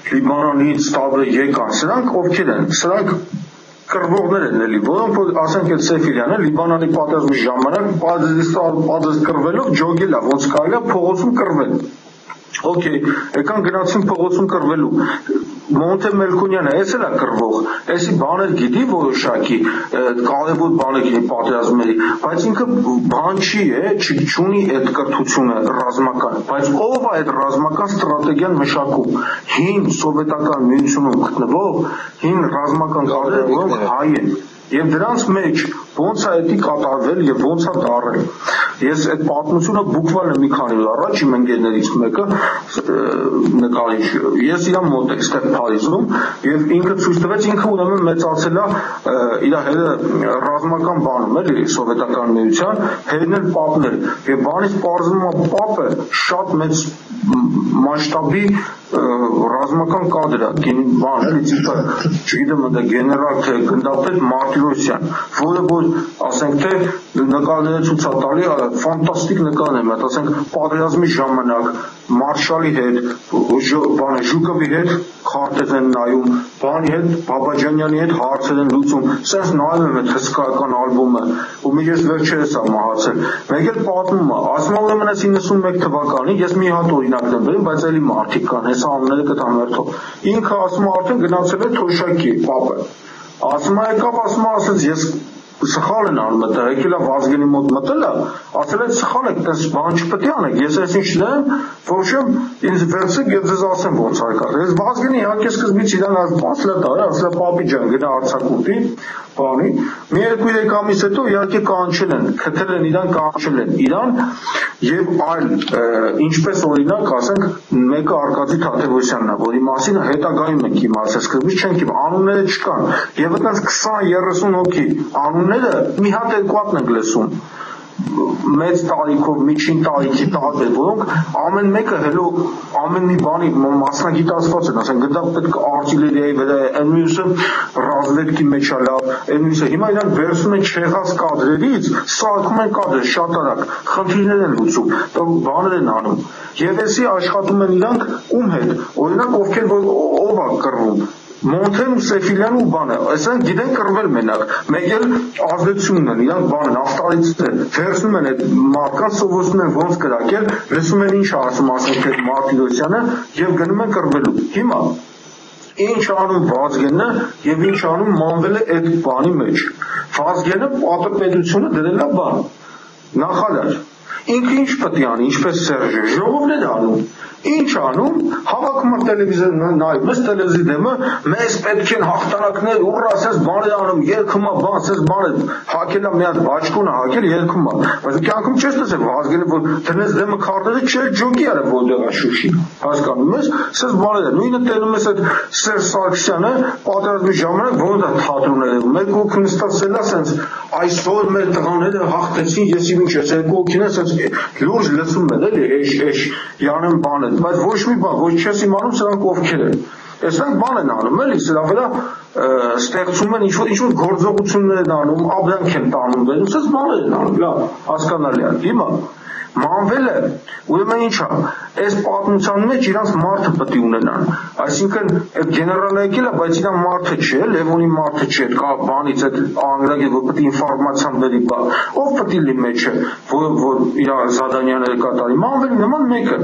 Լիբանանից տալը եկան, սրանք ովքեր են, սրանք կռվողներ են էլի, որոնք որ ասենք այդ Սեֆիրյանը Լիբանանի պատերազմի ժամանակ պատերազմ կռվելով ջոգել է, ոնց կարելի է փողոցում կռվել։ Okay, եկան գնացին փողոցում կռվելու։ Մոնթե Մելքոնյանը էս էլ է կռվող, էսի բաներ գիտի որոշակի, կարևոր բաներ գիտի պատերազմների, բայց ինքը բան չի է, չունի այդ կրթությունը ռազմական, բայց ով է այդ ռազմական ստրատեգիան մշակում։ Հին սովետական միությունում գտնվող հին ռազմական կադրերը, որոնք հայ են։ Եվ դրանց մեջ ոնց է դա կատարվել եւ ոնց է դարել։ Ես այդ պատմությունը բուկվալը մի քանի օր առաջ իմ ընկերներից մեկը նկարիչ, ես իր մոտ եմ ստեղ Փարիզում եւ ինքը ցույց տվեց, ինքը ուրեմն մեծացել է իր հետը ռազմական բանում էլի սովետական միության, հետն էլ պապն էր եւ բանից պարզվում է պապը շատ մեծ մասշտաբի ռազմական կադր է, բան էլի տիպը, չգիտեմ դա գեներալ թե գնդապետ Մարտիրոսյան, որը որ ասենք թե նկարները ցույց է տալի, ֆանտաստիկ նկարներ են, ասենք պատերազմի ժամանակ Մարշալի հետ, բանը Ժուկովի հետ քարտեզ են նայում, բանի հետ Բաբաջանյանի հետ հարցեր են լուծում, սենց նայում եմ այդ հսկայական ալբոմը, ու մի ես վերջերս եմ մահացել։ Մեկ էլ պատմում է, ասում եմ ուրեմն 91 թվականին, ես մի հատ օրինակ եմ բերում, բայց էլի մարդիկ կան, հեսա անունները կտամերթով։ Ինքը ասում է արդեն գնացել է Թոշակի պապը։ Ասում է եկավ, ասում է ասեց ես սխալ են անում դա, եկել է Վազգենի մոտ մտել է, ասել է սխալ եք, դες բան չպետք է անեք, ես այսինչ չեմ, ոչմ ինձ վերցեք եւ ձեզ ասեմ ոնց արկա։ Ես Վազգենի իհարկե սկզբից իրան ասել է դա, ասել է պապի ջան, գնա Արցախուտի, բանի, մի 2-3 ամիս հետո իհարկե կանչել են, քթել են իրան, կանչել են իրան եւ այլ ինչպես օրինակ, ասենք, մեկը Արկադի Թադևոսյանն է, որի մասին հետագայում ենք իմացել, սկզբից չենք իմացել, անունները չկան, եւ այդպես 20-30 հոգի անունները մի հատ երկու հատն ենք լսում մեծ տարիքով, միջին տարիքի տարբեր, որոնք ամեն մեկը հելո ամեն մի բանի մասնագիտացված են, ասենք գնդապետ արտիլերիայի վրա է, այն մյուսը ռազմետքի մեջ է լավ, այն մյուսը հիմա իրանք վերցնում են չեղած կադրերից, սարքում են կադրեր շատ արագ, խնդիրներ են լուծում, բաներ են անում, եւ էսի աշխատում են իրանք ում հետ, օրինակ ովքեր ով է կռվում Մոնթեն ու Սեֆիլյան ու բանը, այսինքն գիտեն կռվել մենակ, մեկ էլ ազդեցությունն են, իրանք բանն ավտարից վերցնում են այդ մարդկանց սովորեցնում են ոնց կրակել, լսում են ինչ ասում ասենք այդ Մարտիրոսյանը եւ գնում են կռվելու։ Հիմա ինչ անում Վազգենը եւ ինչ անում Մանվելը այդ բանի մեջ։ Վազգենը պատրպետությունը դրել է բան, նախարար։ Ինքը ինչ պետք է անի, ինչպես Սերժը, ժողովներ անում։ Ինչ անում, հավաքում է տելևիզիոն նայում, ես տելևիզի դեմը, մեզ պետք են հաղթանակներ, ուռա, ասես բաներ անում, երգում է, բան, ասես բաներ, հակել է մի հատ բաճկոն է հակել, երգում է։ Բայց կյանքում չես տեսել Վազգենը, որ դրնես դեմը քարտերը չէ, ջոգի արա որտեղ է Շուշի։ Հասկանում ես, ասես բաներ է։ Նույնը տենում ես այդ Սերժ Սարգսյանը, պատերազմի ժամանակ ոնց է թատրոններ եղում։ Մեկ հոգի նստած է, ասես այսօր մեր տղաները հաղթեցին, ես ինչ ես, երկու հոգին ասես լուրջ լսում են, էլի, յանեմ բանը բայց ոչ մի բան, ոչ չես իմանում սրանք ովքեր են։ Այսինքն բան են անում, էլի, սրա վրա ստեղծում են ինչ-որ գործողություններ են անում, ապրանք են տանում, դրանից բաներ են անում, լավ, հասկանալի է։ Հիմա Մանվելը, ուրեմն ինչ է, այս պատմության մեջ իրանց մարդը պետք է ունենան, այսինքն այդ գեներալը եկել է, բայց իրան մարդը չէ, Լևոնի մարդը չէ, կա բանից այդ անգրագիր, որ պետք է ինֆորմացիան բերի բա, ով պետք է լի մեջը, որ իր զադանյաները կատարի, Մանվելի նման մեկը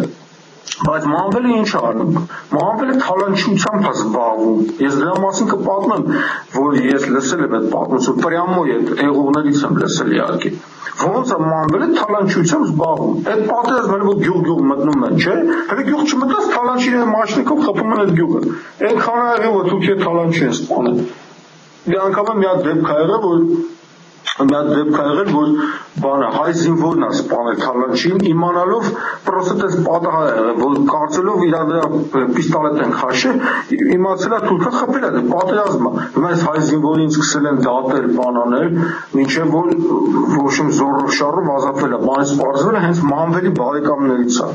Բայց Մանվելը ինչ է անում, Մանվելը թալանչությամբ է զբաղվում, ես դրա մասին կպատմեմ, որ ես լսել եմ այդ պատմությունը, պրյամոյ այդ հեղուղներից եմ լսել իհարկե, ոնց է Մանվելը թալանչությամբ զբաղվում, այդ պատերազմները որ գյուղ մտնում են, չէ, հետո գյուղ չմտած թալանչի մաշնիկով խփում են այդ գյուղը, այնքան ա եղել որ թուրքի թալանչի են սպանել, մի անգամ մի հատ դեպք ա եղել, որ բանը հայ զինվորն է սպանել թալանչին, իմանալով պրոստը այս պատահար է եղել, որ կարծելով իր դրա պիստոլետ են քաշել, իմացել է թուրքը խփել է պատերազմը, հիմա այս հայ զինվորին սկսել են դատել, բանանել, մինչև որ ոչմ զորով շարով ազատվել է, բանից պարզվել է հենց Մանվելի բարեկամներից է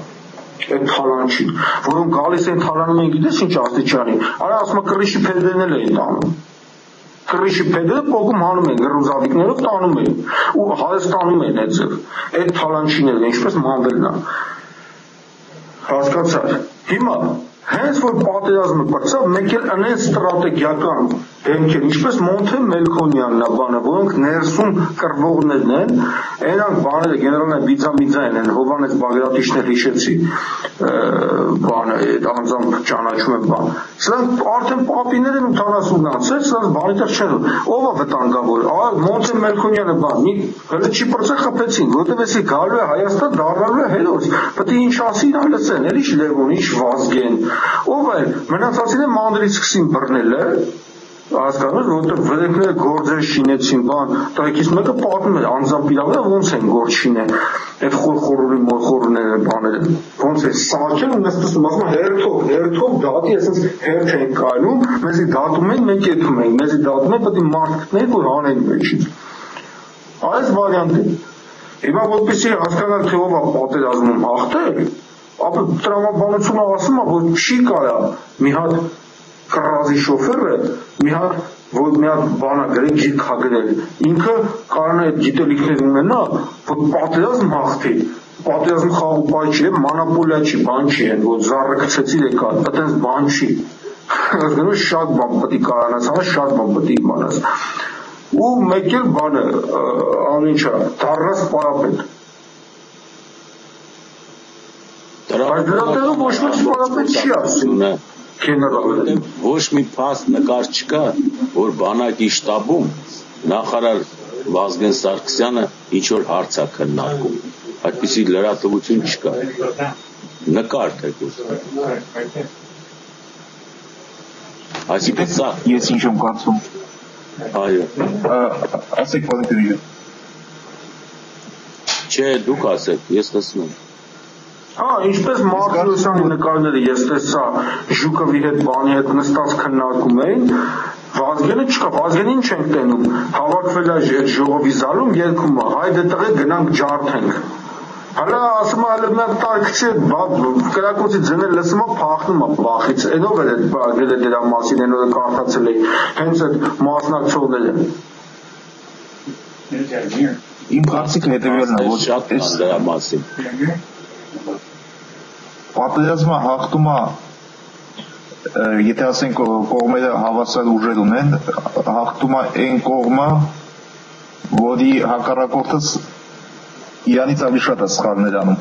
այդ թալանչին, որոնք գալիս են թալանում են գիտես ինչ աստիճանի, արա ասում է կռիշի փեդերն էլ էին տանում Կռիշի փեդերը փողում հանում են գրուզավիկներով տանում են ու Հայաստանում են այդ ձև այդ թալանչիները ինչպես Մանվելն է հասկացար հիմա հենց որ պատերազմը բացավ, մեկ էլ անեն ստրատեգիական դեմքեր, ինչպես Մոնթե Մելքոնյանն է բանը, որոնք ներսում կռվողներն են, այնանք բաները գեներալները բիձամիձային են, Հովանես Բագրատիչն էլ հիշեցի, բանը անձամբ ճանաչում են բան։ Սրանք արդեն պապիներ են 80-ն անցել, սրանք բանի տեղ չեն։ Ով է վտանգավոր։ Մոնթե Մելքոնյանը բան, հələ չի պրծե խփեցին, որտեղ էսի գալու է Հայաստան, դառնալու է հերոս։ Պետք է ինչ ասին այ լսեն, էլ ինչ Լևոն, ինչ Վազգեն։ Ով է, մնացածին մանդրից սկսին բռնել է, հասկանում որտեղ վրեքները գործեր շինեցին, բան, տղեկից մեկը պատմում է անձամբ իրավը ոնց են գործ շինել, այդ խորխորուրի մորխորները բաները, ոնց է սարքել ու նստում, ասում հերթով դատի, այսպես հերթ են կայնում, մեզի դատում են, մենք եթում ենք, մեզի դատում են, պետք է մարդ գտնենք, որ հանենք մեջից։ Այս վարիանտ է։ Հիմա որպեսզի հասկանալ թե ով է պատերազմում հաղթել, ապա տրամաբանությունը ասում է, որ չի կարա մի հատ կռազի շոֆերը մի հատ բանա գրել, գիրք հա գրել, ինքը կարող է այդ գիտելիքներ ունենա, որ պատերազմ հաղթի, պատերազմ խաղուպայ չի, մանապոլիա չի, բան չի, որ զառը գցեցի եկա, այդպես բան չի, շատ բան պետք է կարողանաս, շատ բան պետք է իմանաս, ու մեկ էլ բանը, անինչա, դառնաս պարապետ, այս դրատերով ոչ մեկ պարապետ չի ասում, ոչ մի փաստ նկար չկա, որ բանակի շտաբում նախարար Վազգեն Սարգսյանը ինչ որ հարց է քննարկում, այդպիսի լրատվություն չկա, նկար թեկուզ։ Այսինքն սա ես ինչ եմ կարծում։ Այո։ Ասեք բանիկները։ Չէ, դուք ասեք, ես տեսնում եմ։ Ինչպես Մարտիրոսյանի նկարները ես տեսա Ժուկովի հետ բանի հետ նստած քննարկում էին, Վազգենը չկա, Վազգենին չենք տենում, հավաքվել է այդ ժողովի զալում երկում է, հայ դետղե գնանք ջարդենք։ Հələ ասում է հələ մենք տարկցի կրակոցի ձնել լսում է փախնում է վախից, այնով էլ գրել է դրա մասին, այնով կարդացել էի, հենց այդ մասնակցողները։ Իմ կարծիքն հետևյալն է, որ շատ կան դրա մասին։ Պատերազմը հաղթում է, եթե ասենք կողմերը հավասար ուժեր ունեն, հաղթում է այն կողմը, որի հակառակորդս իրանից ավելի շատ է սխալներ անում։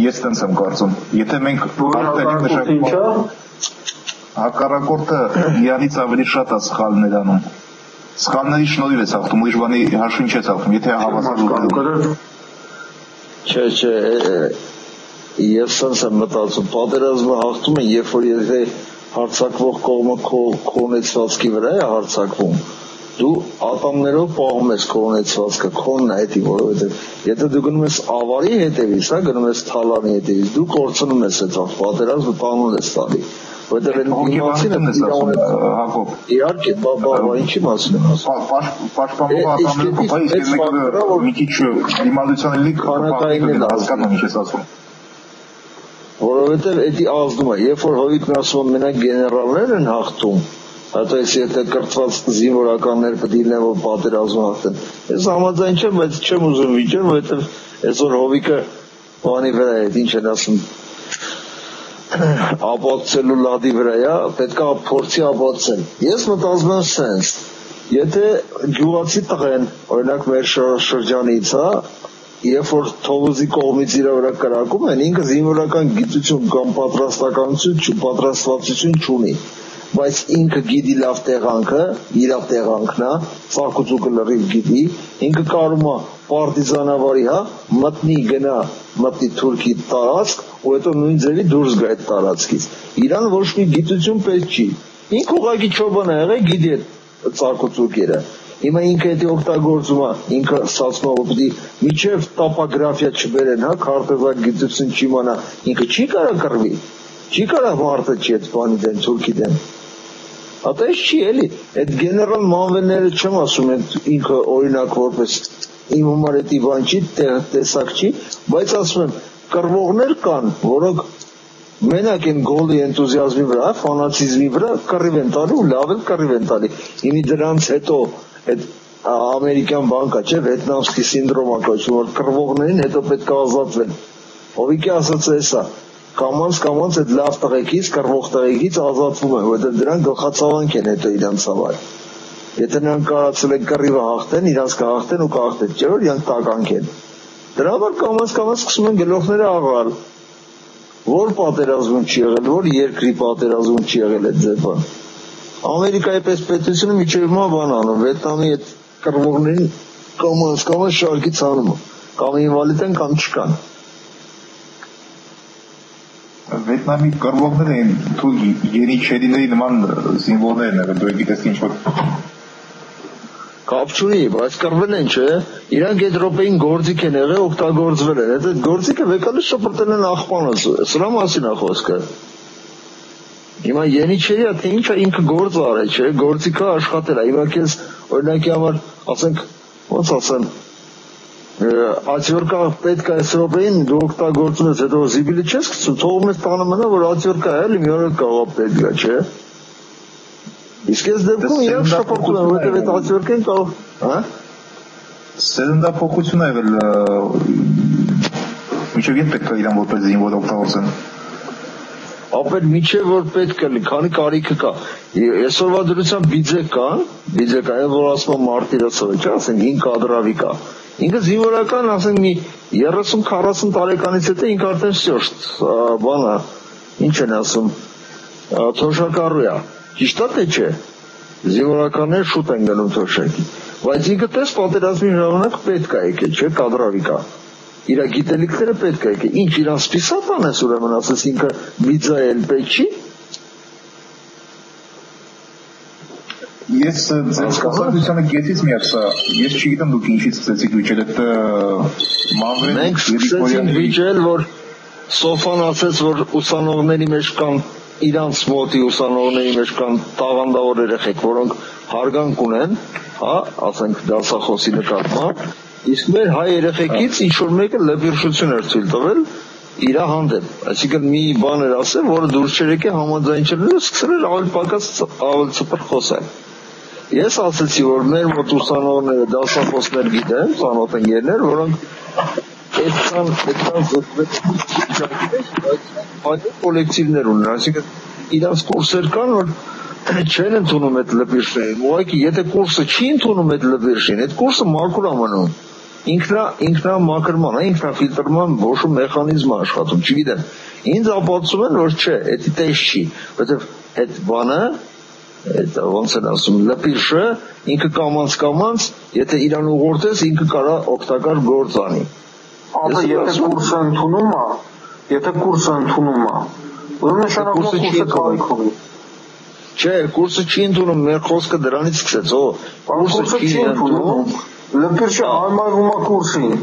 Ես տենց եմ կարծում։ Եթե մենք հակառակորդը իրանից ավելի շատ է սխալներ անում։ Սխալների շնորհիվ է հաղթում, ուրիշ բանի հաշվին չէ հաղթում, եթե հավասար ուժեր ունեն։ Չէ, ես sense եմ մտածում, պատերազմը հաղթում է, երբ որ եթե հարձակվող կողմը քո ունեցվածքի վրա է հարձակվում, դու ատամներով պահում ես քո ունեցվածքը, քոնն է հետի, որովհետև եթե դու գնում ես ավարի հետևից, գնում ես թալանի հետևից, դու կորցնում ես այդ պատերազմը տանուլ ես տալի, որովհետև իհարկե, ինչի մասին եմ ասում։ Պաշտպանողը ատամներով պահի, իսկ մեկը մի քիչ դիմադրության էլի հասկանում ինչ ես ասում։ Որովհետև էդի ազդում է, երբ որ Հովիկն ասում է մենակ գեներալներ են հաղթում, հատայս եթե կրթված զինվորականներ պետք է լինեն, որ պատերազմը հաղթեն, ես համաձայն չեմ, բայց չեմ ուզում վիճել, որովհետև այսօր Հովիկը բանի վրա է, ինչ են ասում, ապացուցելու լադի վրա է, պետք է փորձի ապացուցել։ Ես մտածում եմ սենց, եթե գյուղացի տղեն, օրինակ մեր շրջանից, երբ որ Թովուզի կողմից իր վրա կրակում են, ինքը զինվորական գիտություն կամ պատրաստվածություն չունի, բայց ինքը գիտի լավ տեղանքը, իր տեղանքն է, ծակուցուկը լրիվ գիտի, ինքը կարում է պարտիզանավարի, մտնի Թուրքի տարածք, ու հետո նույն ձևի դուրս գա այդ տարածքից։ Իրան ոչ մի գիտություն պետք չի։ Ինքը ուղղակի չոբան է եղել, գիտի այդ ծակուցուկերը։ Հիմա ինքը էդի օգտագործում է, ինքը ստացվում է, որ միջև տոպոգրաֆիա չբերեն, քարտեզակ գիտություն չիմանա, ինքը չի կարա կռվի, չի կարա մարդը չի այդ բանի դեմ, Թուրքի դեմ։ Ատես չի էլի, այդ գեներալ մանվեները չեմ ասում, ինքը օրինակ որպես իմ համար էդի բան չի, տեսակ չի, բայց ասում եմ, կռվողներ կան, որոնք մենակ են գոլի էնտուզիազմի վրա, ֆանատիզմի վրա կռիվ են տալի ու լավ էլ կռիվ են տալի։ Իմի դրանց հետո այդ ամերիկյան բանկա չէ, վիետնամսկի սինդրոմը կոչվում, որ կռվողներին հետո պետք է ազատվեն։ Հովիկի ասած է սա, կամած այդ լավ տղեկից, կռվող տղեկից ազատվում են, որովհետև դրանք գլխացավանք են հետո իրանց համար։ Եթե նրանք կարողացել են կռիվը հաղթեն, իրանց կհաղթեն ու կհաղթեն, չէ՞ որ իրանք տականք են։ Դրա համար կամած սկսում են գլուխները աղալ։ Որ պատերազմում չի եղել, որ երկրի պատերազմում չի եղել այդ ձևը։ Ամերիկայի պես պետությունը միջև հիմա բան անում, Վիետնամի այդ կռվողներին կամած շարքից անում, կամ ինվալիդ են, կամ չկան։ Վիետնամի կռվողները են Երիչերիների նման զինվորներ են, դու գիտես ինչ-որ կապ չունի, բայց կռվել են, չէ՞։ Իրանք այդ րոպեին գործիք են եղել, օգտագործվել են։ Այդ գործիքը վեկալի շփրտել են աղբանս, սրա մասին է խոսքը։ Հիմա Երիչերիա թե ինչա ինքը գործ արել, չէ՞, գործիքը աշխատել է։ Հիմա քեզ օրինակի համար, ասենք, ոնց ասեմ, աթյորկա պետք է այս րոպեին դու օգտագործում ես, հետո զիբիլի չես գցում, թողում ես տանը մնա, որ աթյորկա է, մի օր կարող պետք է, չէ՞։ Իսկ այս դեպքում իրանք շփոթում են, որովհետև այդ աթյորկեն կարող, հա՞։ Սերնդափոխություն է եղել, մինչև երբ պետք է իրան որպես զինվոր օգտագործեն։ Ապեր միջև որ պետք է լի, քանի կարիքը կա։ Այսօրվա դրությամբ բիձեկ կա, որ ասում են մարտիրոսով, չէ՞, ասենք 5 կադրավի կա։ Ինքը զինվորական, ասենք մի 30-40 տարեկանից հետո ինքը արդեն շոշտ, բանա, ինչ են ասում, թոշակառու է։ Ճիշտ է թե չէ։ Զինվորականները շուտ են գնում թոշակի։ Բայց ինքը տես պատերազմի ժամանակ պետք է եկել, չէ, կադրավի կա։ Իր գիտելիքները պետք է եկել։ Ինչ իրան սպիսատան ես ուրեմն ասես ինքը վիզայել պետք չի։ Ես ձեզ կասացությանը գետից միացա, ես չգիտեմ դուք ինչից սկսեցիք վիճել, այդ մանվրեն մենք սկսեցինք վիճել, որ Սոֆան ասեց, որ ուսանողների մեջ կան, իրանց մոտի ուսանողների մեջ կան տաղանդավոր երեխեք, որոնք հարգանք ունեն, հա, ասենք դասախոսի նկատմամբ, իսկ մեր հայ երեխեքից ինչ-որ մեկը լեփիրշություն էր ցույց տվել իրա հանդեպ, այսինքն մի բան էր ասել, որը դուրս չէր եկել համաձայն չլինի, սկսել էր ավելի պակաս ավելի ծպր խոսել։ Ես ասեցի, որ մեր մոտ ուսանողները դասախոսներ գիտեն, ծանոթ ընկերներ, որոնք այդքան զրկվել կոլեկտիվներ ունեն, այսինքն իրանց կուրսեր կան, որ չեն ընդունում այդ լպիրշներին, ուղղակի եթե կուրսը չի ընդունում այդ լպիրշին, այդ կուրսը մաքուր է մնում, ինքնամաքրման, ինքնաֆիլտրման ոչ մեխանիզմ է աշխատում, չգիտեմ, ինձ ապացուցում են, որ չէ, դա տես չի, որովհետև այդ բանը ոնց են ասում, լպիրշը ինքը կամած, եթե իրան ուղղորդես, ինքը կարա օգտակար գործ անի։ Ապա եթե կուրսը ընդունում է, ուրեմն նշանակում է կուրսը կարիք ունի։ Չէ, կուրսը չի ընդունում, մեր խոսքը դրանից սկսեց, կուրսը չի ընդունում, լպիրշը հարմարվում է կուրսին։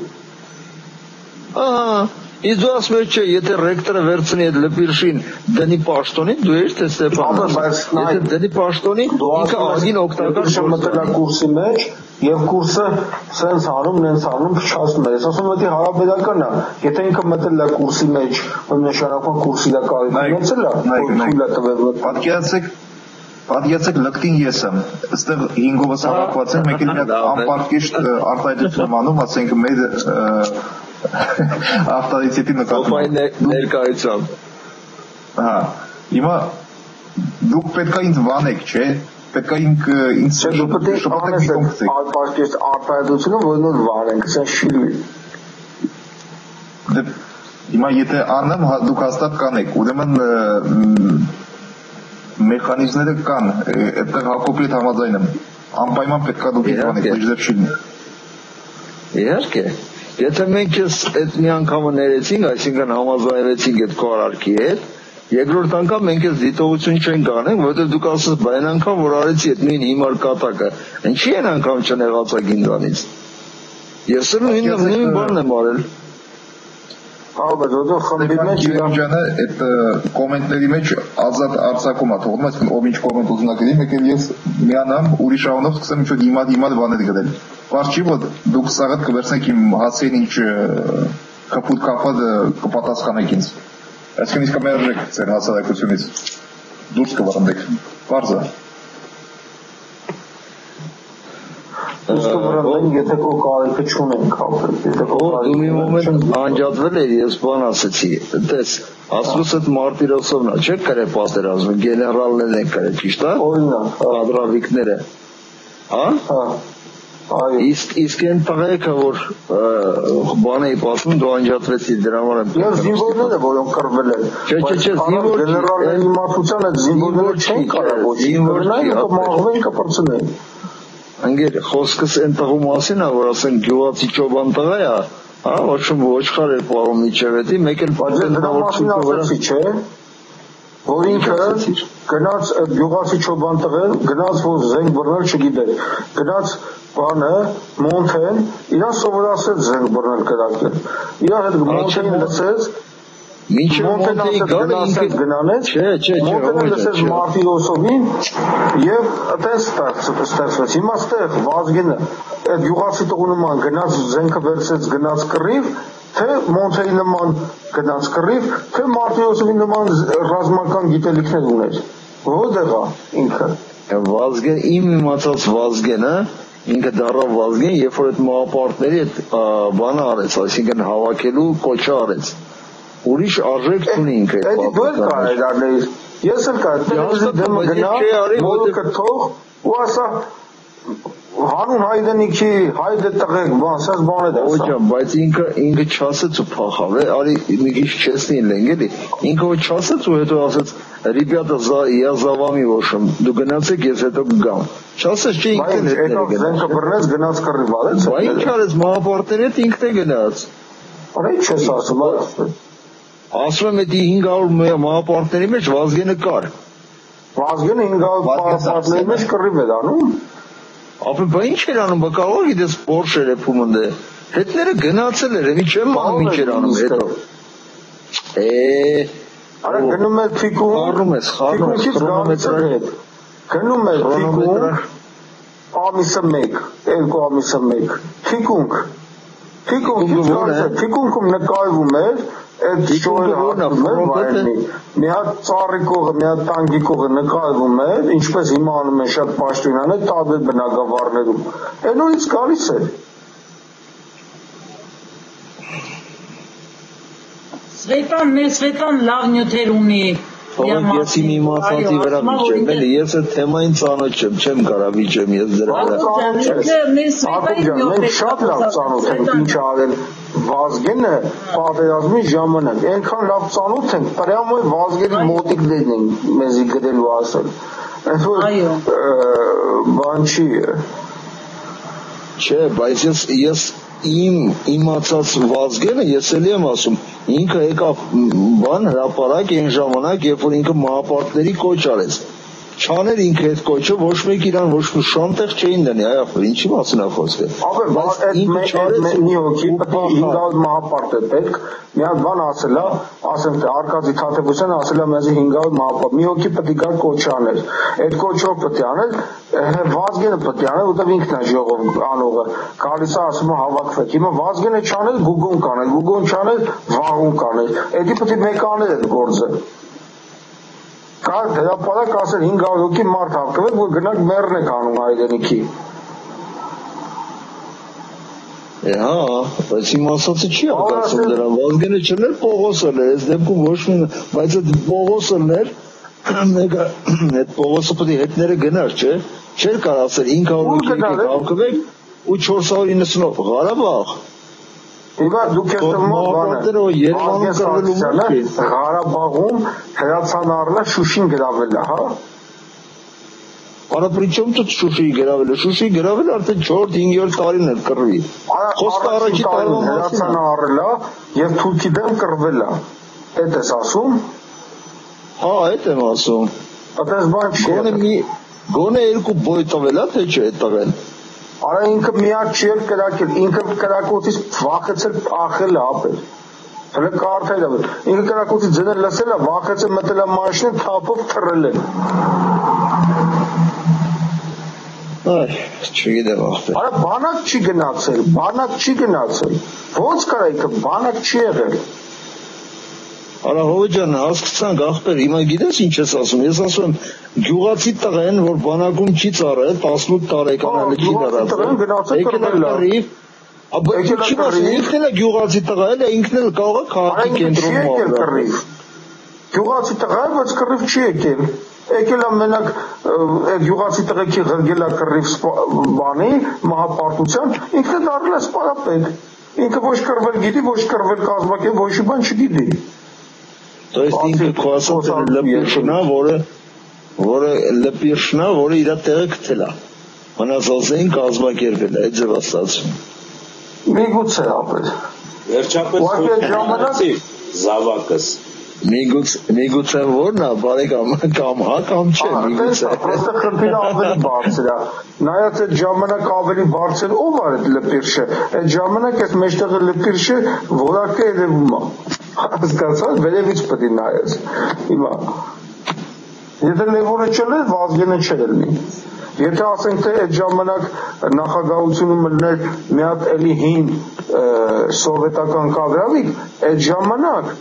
Ահա, իսկ դու ասում ես չէ, եթե ռեկտորը վերցնի այդ լպիրշին դնի պաշտոնին, դու ես թե Ստեփան, եթե դնի պաշտոնին, ինքը ագին օգտակար մտել է կուրսի մեջ եւ կուրսը սենց անում, նենց անում, փչացնում է։ Ես ասում եմ, դա հարաբերական է։ Եթե ինքը մտել է կուրսի մեջ, ում նշանակում կուրսի դա կարիք ունեցել է, թույլ է տվել։ Պատկերացեք լկտին ես եմ, այստեղ 5-ովս հավաքված են, մեկ էլ մի հատ անպարկեշտ արտահայտություն անում, ասենք մեր ավտորիտետի նկատմամբ ներկայությամբ։ Հա, հիմա դուք պետք է ինձ վանեք, չէ՞։ Պետք է ինձ շփոթեք կոնկրետ։ Անպարկեշտ արտահայտությունը, որ նոր վանենք, սա շիլի։ Հիմա եթե անեմ, դուք հաստատ կանեք, ուրեմն մեխանիզմները կան, այդտեղ Հակոբի հետ համաձայն եմ, անպայման պետք է դուք ինձ վանեք, լեժդեր չի լինի։ Իհարկե, եթե մենք այդ մի անգամը ներեցինք, այսինքն համաձայնվեցինք այդ քո արարքի հետ, երկրորդ անգամ մենք այս դիտողություն չենք անենք, որովհետև դուք ասես բա այն անգամ որ արեցի այդ նույն հիմար կատակը, ինչի այն անգամ չնեղացա գինդանից։ Ես նույն բանն եմ արել։ Բայց ո՞ր խմբի մեջ Ջանը այդ կոմենտների մեջ ազատ արձակում է թողնում, այսինքն ով ինչ կոմենտ ուզում է գրի, մեկ էլ ես միանամ ուրիշ անունով սկսեմ ինչ-որ հիմա բաներ գրել։ Պարզ չի որ դուք սաղդ կվերցնեք իմ հասցեին ինչ կապուտ կապած կպատասխանեք ինձ։ Այսինքն իսկ կմերժեք ձեր հասարակությունից դուրս կվարնդեք։ Պարզ է։ Իսկ վրան եթե քո կարիքը չունեն կապել, եթե քո դու մի մոմենտ անջատվել էր, ես բան ասեցի, տես, ասում այդ Մարտիրոսովնա, չէ՞ կրե պատերազմը, գեներալներն են կրե, ճիշտ է։ Օրինակ, կադրավիկները, հա։ Այո։ Իսկ այն տղեկը, որ բան էի պատմում, դու անջատվեցի դրա համար եմ։ Եվ զինվորները, որոնք կռվել են։ Չէ, զինվոր գեներալների իմացության այդ զինվորները չեն կարող ոչ զինվորներին կմաղվեն կպրծնեն։ Անգեր խոսքս այն տղու մասին է, որ ասեն գյուղացի ճոբան տղա է, հա, ոչխար էր պարում միջևետի, մեկ էլ դրա մասին ասացի, չէ՞։ Որ ինքը գնաց այդ գյուղացի ճոբան տղեն, գնաց որ զենք բռնել չգիտեր, գնաց բանը մոնթեն, իրան սովորացրեց զենք բռնել կրակել։ Իրան հետ մոնթեն լսեց, մինչև մոնթեի գալը ինքը գնանեց, մոնթենը լսեց Մարտիրոսովին եւ այդպես ստացվեց։ Հիմա ստեղ Վազգենը այդ գյուղացի տղու նման գնաց զենքը վերցրեց գնաց կռիվ, թե մոնթեի նման գնաց կռիվ, թե Մարտիրոսովի նման ռազմական գիտելիքներ ուներ։ Որտեղ է ինքը։ Վազգեն իմ իմացած Վազգենը ինքը դառավ Վազգեն, երբ որ այդ մահապարտների այդ բանը արեց, այսինքն հավաքելու կոչը արեց։ Ուրիշ արժեք չունի ինքը։ Դա դու էլ կարես դառնալ։ Ես էլ կարծեմ դեմ գնա, մոլուկը թող ու ասա հանուն հայդենիքի հայդը տղեկ բան, ասած բան է դա։ Ոչմ, բայց ինքը չասեց ու փախավ, արի մի քիչ չեսնին լենք էլի։ Ինքը ոչ չասեց ու հետո ասեց «Ребята, я за вами вошем, դու գնացեք, ես հետո կգամ»։ Չասեց չէ ինքն հետ գնաց։ Այդ զենքը բռնեց գնաց կռիվ արեց։ Բայց ինչ արեց մահապարտերի հետ ինքն է գնաց։ Արա ինչ ես ասում, ասում եմ էդի 500 մահապարտների մեջ Վազգենը կար։ Վազգենը 500 մահապարտների մեջ կռիվ էր անում։ Ապա ինչ էր անում, բա կարող գիտես Porsche-ը փումնդե։ Հետները գնացել էր, մի չեմ անում ինչ էր անում հետո։ Արա գնում է թիկուն, թիկունքից գալիս է հետ։ Գնում է թիկուն, ամիսը 1, 2 ամիսը 1, թիկունք։ Թիկունքից գալիս է, թիկունքում նկարվում էր այդ շոյը հատվում էր վայրնի, մի հատ ծառի կողը, մի հատ տանկի կողը նկարվում էր, ինչպես հիմա անում են շատ պաշտոնյաներ տարբեր բնակավարներում, այդ նորից գալիս էր։ Սվետլան լավ նյութեր ունի։ Ես իմ իմացածի վրա վիճեմ, էլի ես այդ թեմային ծանոթ չեմ կարա վիճեմ ես դրա վրա։ Մենք շատ լավ ծանոթ ենք ինչ արել Վազգենը պատերազմի ժամանակ, այնքան լավ ծանոթ ենք, պրյամոյ Վազգենի մոտիկներն են մեզի գրելու ասել։ Այնպես բան չի։ Չէ, բայց ես իմ իմացած Վազգենը ես էլի եմ ասում, ինքը եկավ բան հրապարակ այն ժամանակ, երբ որ ինքը մահապարտների կոչ արեց։ Չաներ ինքը այդ կոչը, ոչ մեկ իրան ոչ մի շանտեղ չէին դնի, այ ախր, ինչի մասին է խոսքը։ Բայց ինքը չարեց մի հոգի, պետք է 500 մահապարտ է պետք, մի հատ բան ասելա, ասեմ թե Արկադի Թադևոսյանը ասելա մեզի 500 մահապարտ, մի հոգի պետք է գա կոչ աներ։ Այդ կոչով պետք է անել, Վազգենը պետք է անել, որտեղ ինքն է ժողով անողը։ Գալիս է ասում է հավաքվեք։ Հիմա Վազգենը չանել, Գուգոն կանել, Գուգոն չանել, Վաղուն կանել։ Էդի պետք է մեկ անել այդ գործը։ Կար դեպարակ ասել 500 հոգի մարդ հավաքվել, որ գնանք մեռնեք անում հայրենիքի։ Հա, բայց իմ ասածը չի ակասում դրան, Վազգենը չներ Պողոսն էր, այս դեպքում ոչ մի, բայց այդ Պողոսն էր, մեկը այդ Պողոսը պետք է հետները գնար, չէ՞։ Չէր կար ասել 500 հոգի հավաքվեք ու 499 Ղարաբաղ։ Հիմա դուք եք Ղարաբաղում հրացան առնա Շուշին գրավելա, հա։ Արա պրիչոմ тут Շուշիի գրավելը արդեն 4-5 տարին էր կռվի։ Խոսքը առաջի տարվա հրացան առնելա եւ թուրքի դեմ կռվելա։ Էդ ես ասում։ Հա, այդ եմ ասում։ Այդպես բան չի։ Գոնե երկու բոյ տվելա թե չէ տվել։ Արա ինքը միակ չի էլ կրակել, ինքը կրակոցից վախեցել ախել է ապել։ Հələ կարդել է։ Ինքը կրակոցից ձենել լսել է, վախեցել մտել է մաշինը, թափով թռել է։ Այ, չգիտեմ ախտեր։ Արա բանակ չի գնացել։ Ոնց կարա ինքը բանակ չի եղել։ Արա Հովեջան, հասկացանք ախպեր, հիմա գիտես ինչ ես ասում, ես ասում եմ գյուղացի տղեն, որ բանակում չի ծառայել, 18 տարեկան էլ չի դարացել, ինքն էլ է գյուղացի տղա, ինքն էլ կարող է քաղաքի կենտրոնում ապրել։ Գյուղացի տղա է, բայց կռիվ չի եկել։ Եկել է մենակ գյուղացի տղեկի ղրգել է կռիվ բանի, մահապարտության, ինքն է դառել է սպայապետ։ Ինքը ոչ կռվել գիտի, ոչ կռվել կազմակերպել, ոչ բան չգիտի։ То есть ինքը քո ասած լպիրշնա, որը լպիրշնա, որը իր տեղը գտել է։ Մնացածին կազմակերպել է, այդ ձև ասացում։ Միգուցե ապեր։ Վերջապես զավակս Միգուցե որն է, բարեկամ, կամ հա կամ չէ, միգուցե։ Պրոստը խնդիրը ավելի բարձր է։ Նայած այդ ժամանակ ավելի բարձր ով է այդ լպիրշը։ Այդ ժամանակ այդ մեջտեղը լպիրշը որակը երևում է։ Հասկացա՞ր, վերևից պետք է նայես։ Հիմա եթե Լևոնը չլներ, Վազգենը չէր լինի։ Եթե ասենք թե այդ ժամանակ նախագահությունում լներ մի հատ էլի հին սովետական կադրավիկ, այդ ժամանակ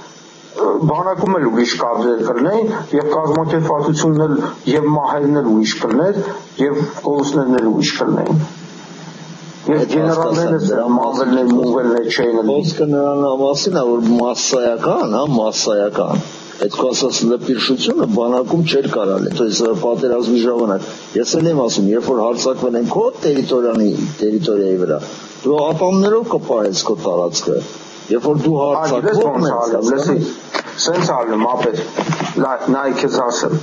բանակում էլ ուրիշ կադրեր կլնեին եւ կազմակերպվածությունն էլ եւ մահերն էլ ուրիշ կլներ եւ կորուստներն էլ ուրիշ կլնեին։ Ես գեներալները մավելներ, մուվելներ չէին լինի։ Խոսքը նրան մասին է, որ մասսայական, այդ կասած լպիրշությունը բանակում չէր կարալ, то есть պատերազմի ժամանակ։ Ես էլ եմ ասում, երբ որ հարձակվել են քո տերիտորիայի վրա, դու ատամներով կպահես քո տարածքը։ Երբ որ դու հարձակվում ես, սենց ալնում ապեր, նայ քեզ ասեմ,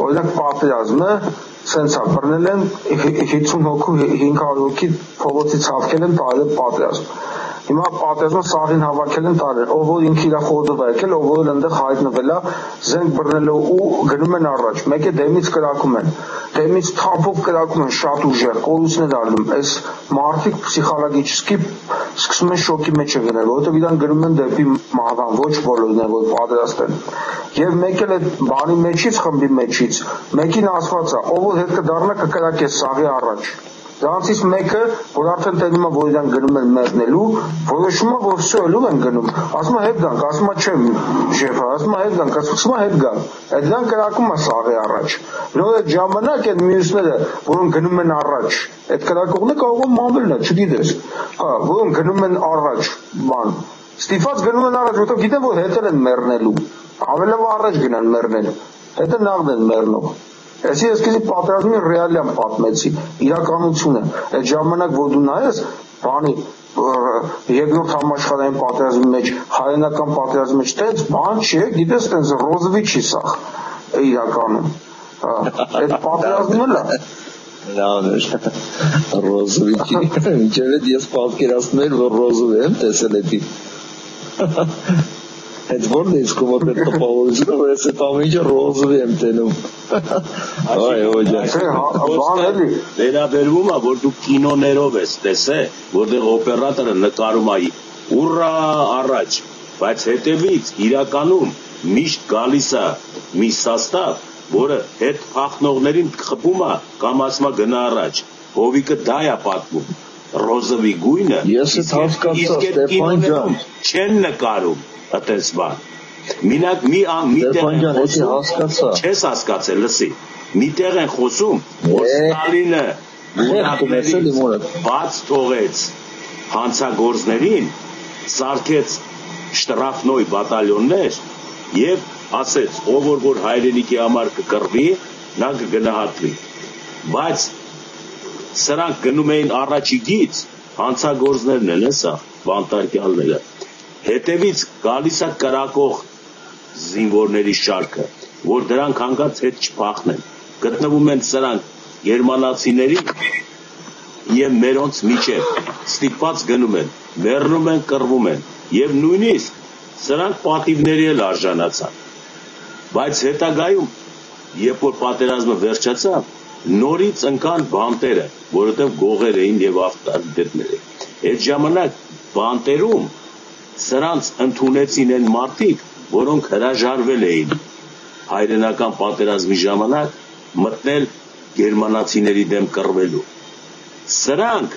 օրինակ պատերազմը սենց է, բռնել են 50 հոգու 500 հոգի փողոցից հավաքել են տարել պատերազմ։ Հիմա պատերազմը սաղին հավաքել են տարել, ով որ ինքը իր խոդով է եկել, ով որ այնտեղ հայտնվել է, զենք բռնելու ու գնում են առաջ։ Մեկը դեմից կրակում են, դեմից թափով կրակում են շատ ուժեղ, կորուստներ առնում։ Այս մարդիկ պսիխոլոգիչեսկի սկսում են շոկի մեջ գնել, որովհետև իրան գնում են դեպի մահվան, ոչ բոլորն են, որ պատերազմ են։ Եվ մեկ էլ այդ բանի մեջից, խմբի մեջից, մեկին ասված է, ով որ հետ կդառնա կկրակե սաղի առաջ։ Դրանցից մեկը, որ արդեն տենում է, որ իրան գնում են մեռնելու, որոշում է, որ սոյելով են գնում, ասում է հետ գանք, ասում է չեմ շեֆը, ասում է հետ գանք, ասում է հետ գանք, այդ դրան կրակում է սաղի առաջ, նոր այդ ժամանակ այդ մյուսները, որոնք գնում են առաջ, այդ կրակողները կարող են մամելն է, չգիտես, որոնք գնում են առաջ, բան, ստիպված գնում են առաջ, որտեղ գիտեն, որ հետել են մեռնելու, ավելով առաջ գնան մեռնել, հետը նախն են մեռնող։ Այսի ես քեզ պատերազմի ռեալիան պատմեցի, իրականությունը, այդ ժամանակ որ դու նայես, բանի երկրորդ համաշխարհային պատերազմի մեջ, հայերենական պատերազմի մեջ, տենց բան չէ, գիտես, տենց Ռոզովիչի սախ իրականում։ Այդ պատերազմն էլ է։ Լավ է, Ռոզովիչի, ինչեր ես պատկերացնում եմ, որ Ռոզով եմ տեսել էդի։ Այդ որն է սկոմոտ այդ տպավորությունը, որ ես այդ ամենիջը Ռոզովի եմ տենում։ Այ ջան։ Վերաբերվում է, որ դու կինոներով ես տեսել, որտեղ օպերատորը նկարում է ուռա առաջ, բայց հետևից իրականում միշտ գալիս է մի սաստավ, որը հետ փախնողներին խփում է կամ ասում է գնա առաջ։ Հովիկը դա է պատմում։ Ռոզովի գույնը ես այդ հասկացա, Ստեփան ջան, չեն նկարում այդպես բան։ Մինակ մի Ստեփան ջան, ես հասկացա։ Չես հասկացել, լսի։ Միտեղ են խոսում, որ Ստալինը բաց թողեց հանցագործներին, սարքեց շտրաֆնոյ բատալյոններ եւ ասեց, ով որ հայրենիքի համար կկռվի, նա կգնահատվի։ Բայց սրանք գնում էին առաջիկից, հանցագործներն են, հեսա, բանտարկյալները։ Հետևից գալիս է կրակող զինվորների շարքը, որ դրանք հանգած հետ չփախնեն։ Գտնվում են սրանք գերմանացիների եւ մերոնց միջև, ստիպված գնում են, մեռնում են, կռվում են եւ նույնիսկ սրանք պատիվների էլ արժանացան։ Բայց հետագայում, երբ որ պատերազմը վերջացավ, նորից ընկան բանտերը, որովհետև գողեր էին եւ ավտոդետներ։ Այդ ժամանակ բանտերում սրանց ընդունեցին են մարդիկ, որոնք հրաժարվել էին հայրենական պատերազմի ժամանակ մտնել գերմանացիների դեմ կռվելու։ Սրանք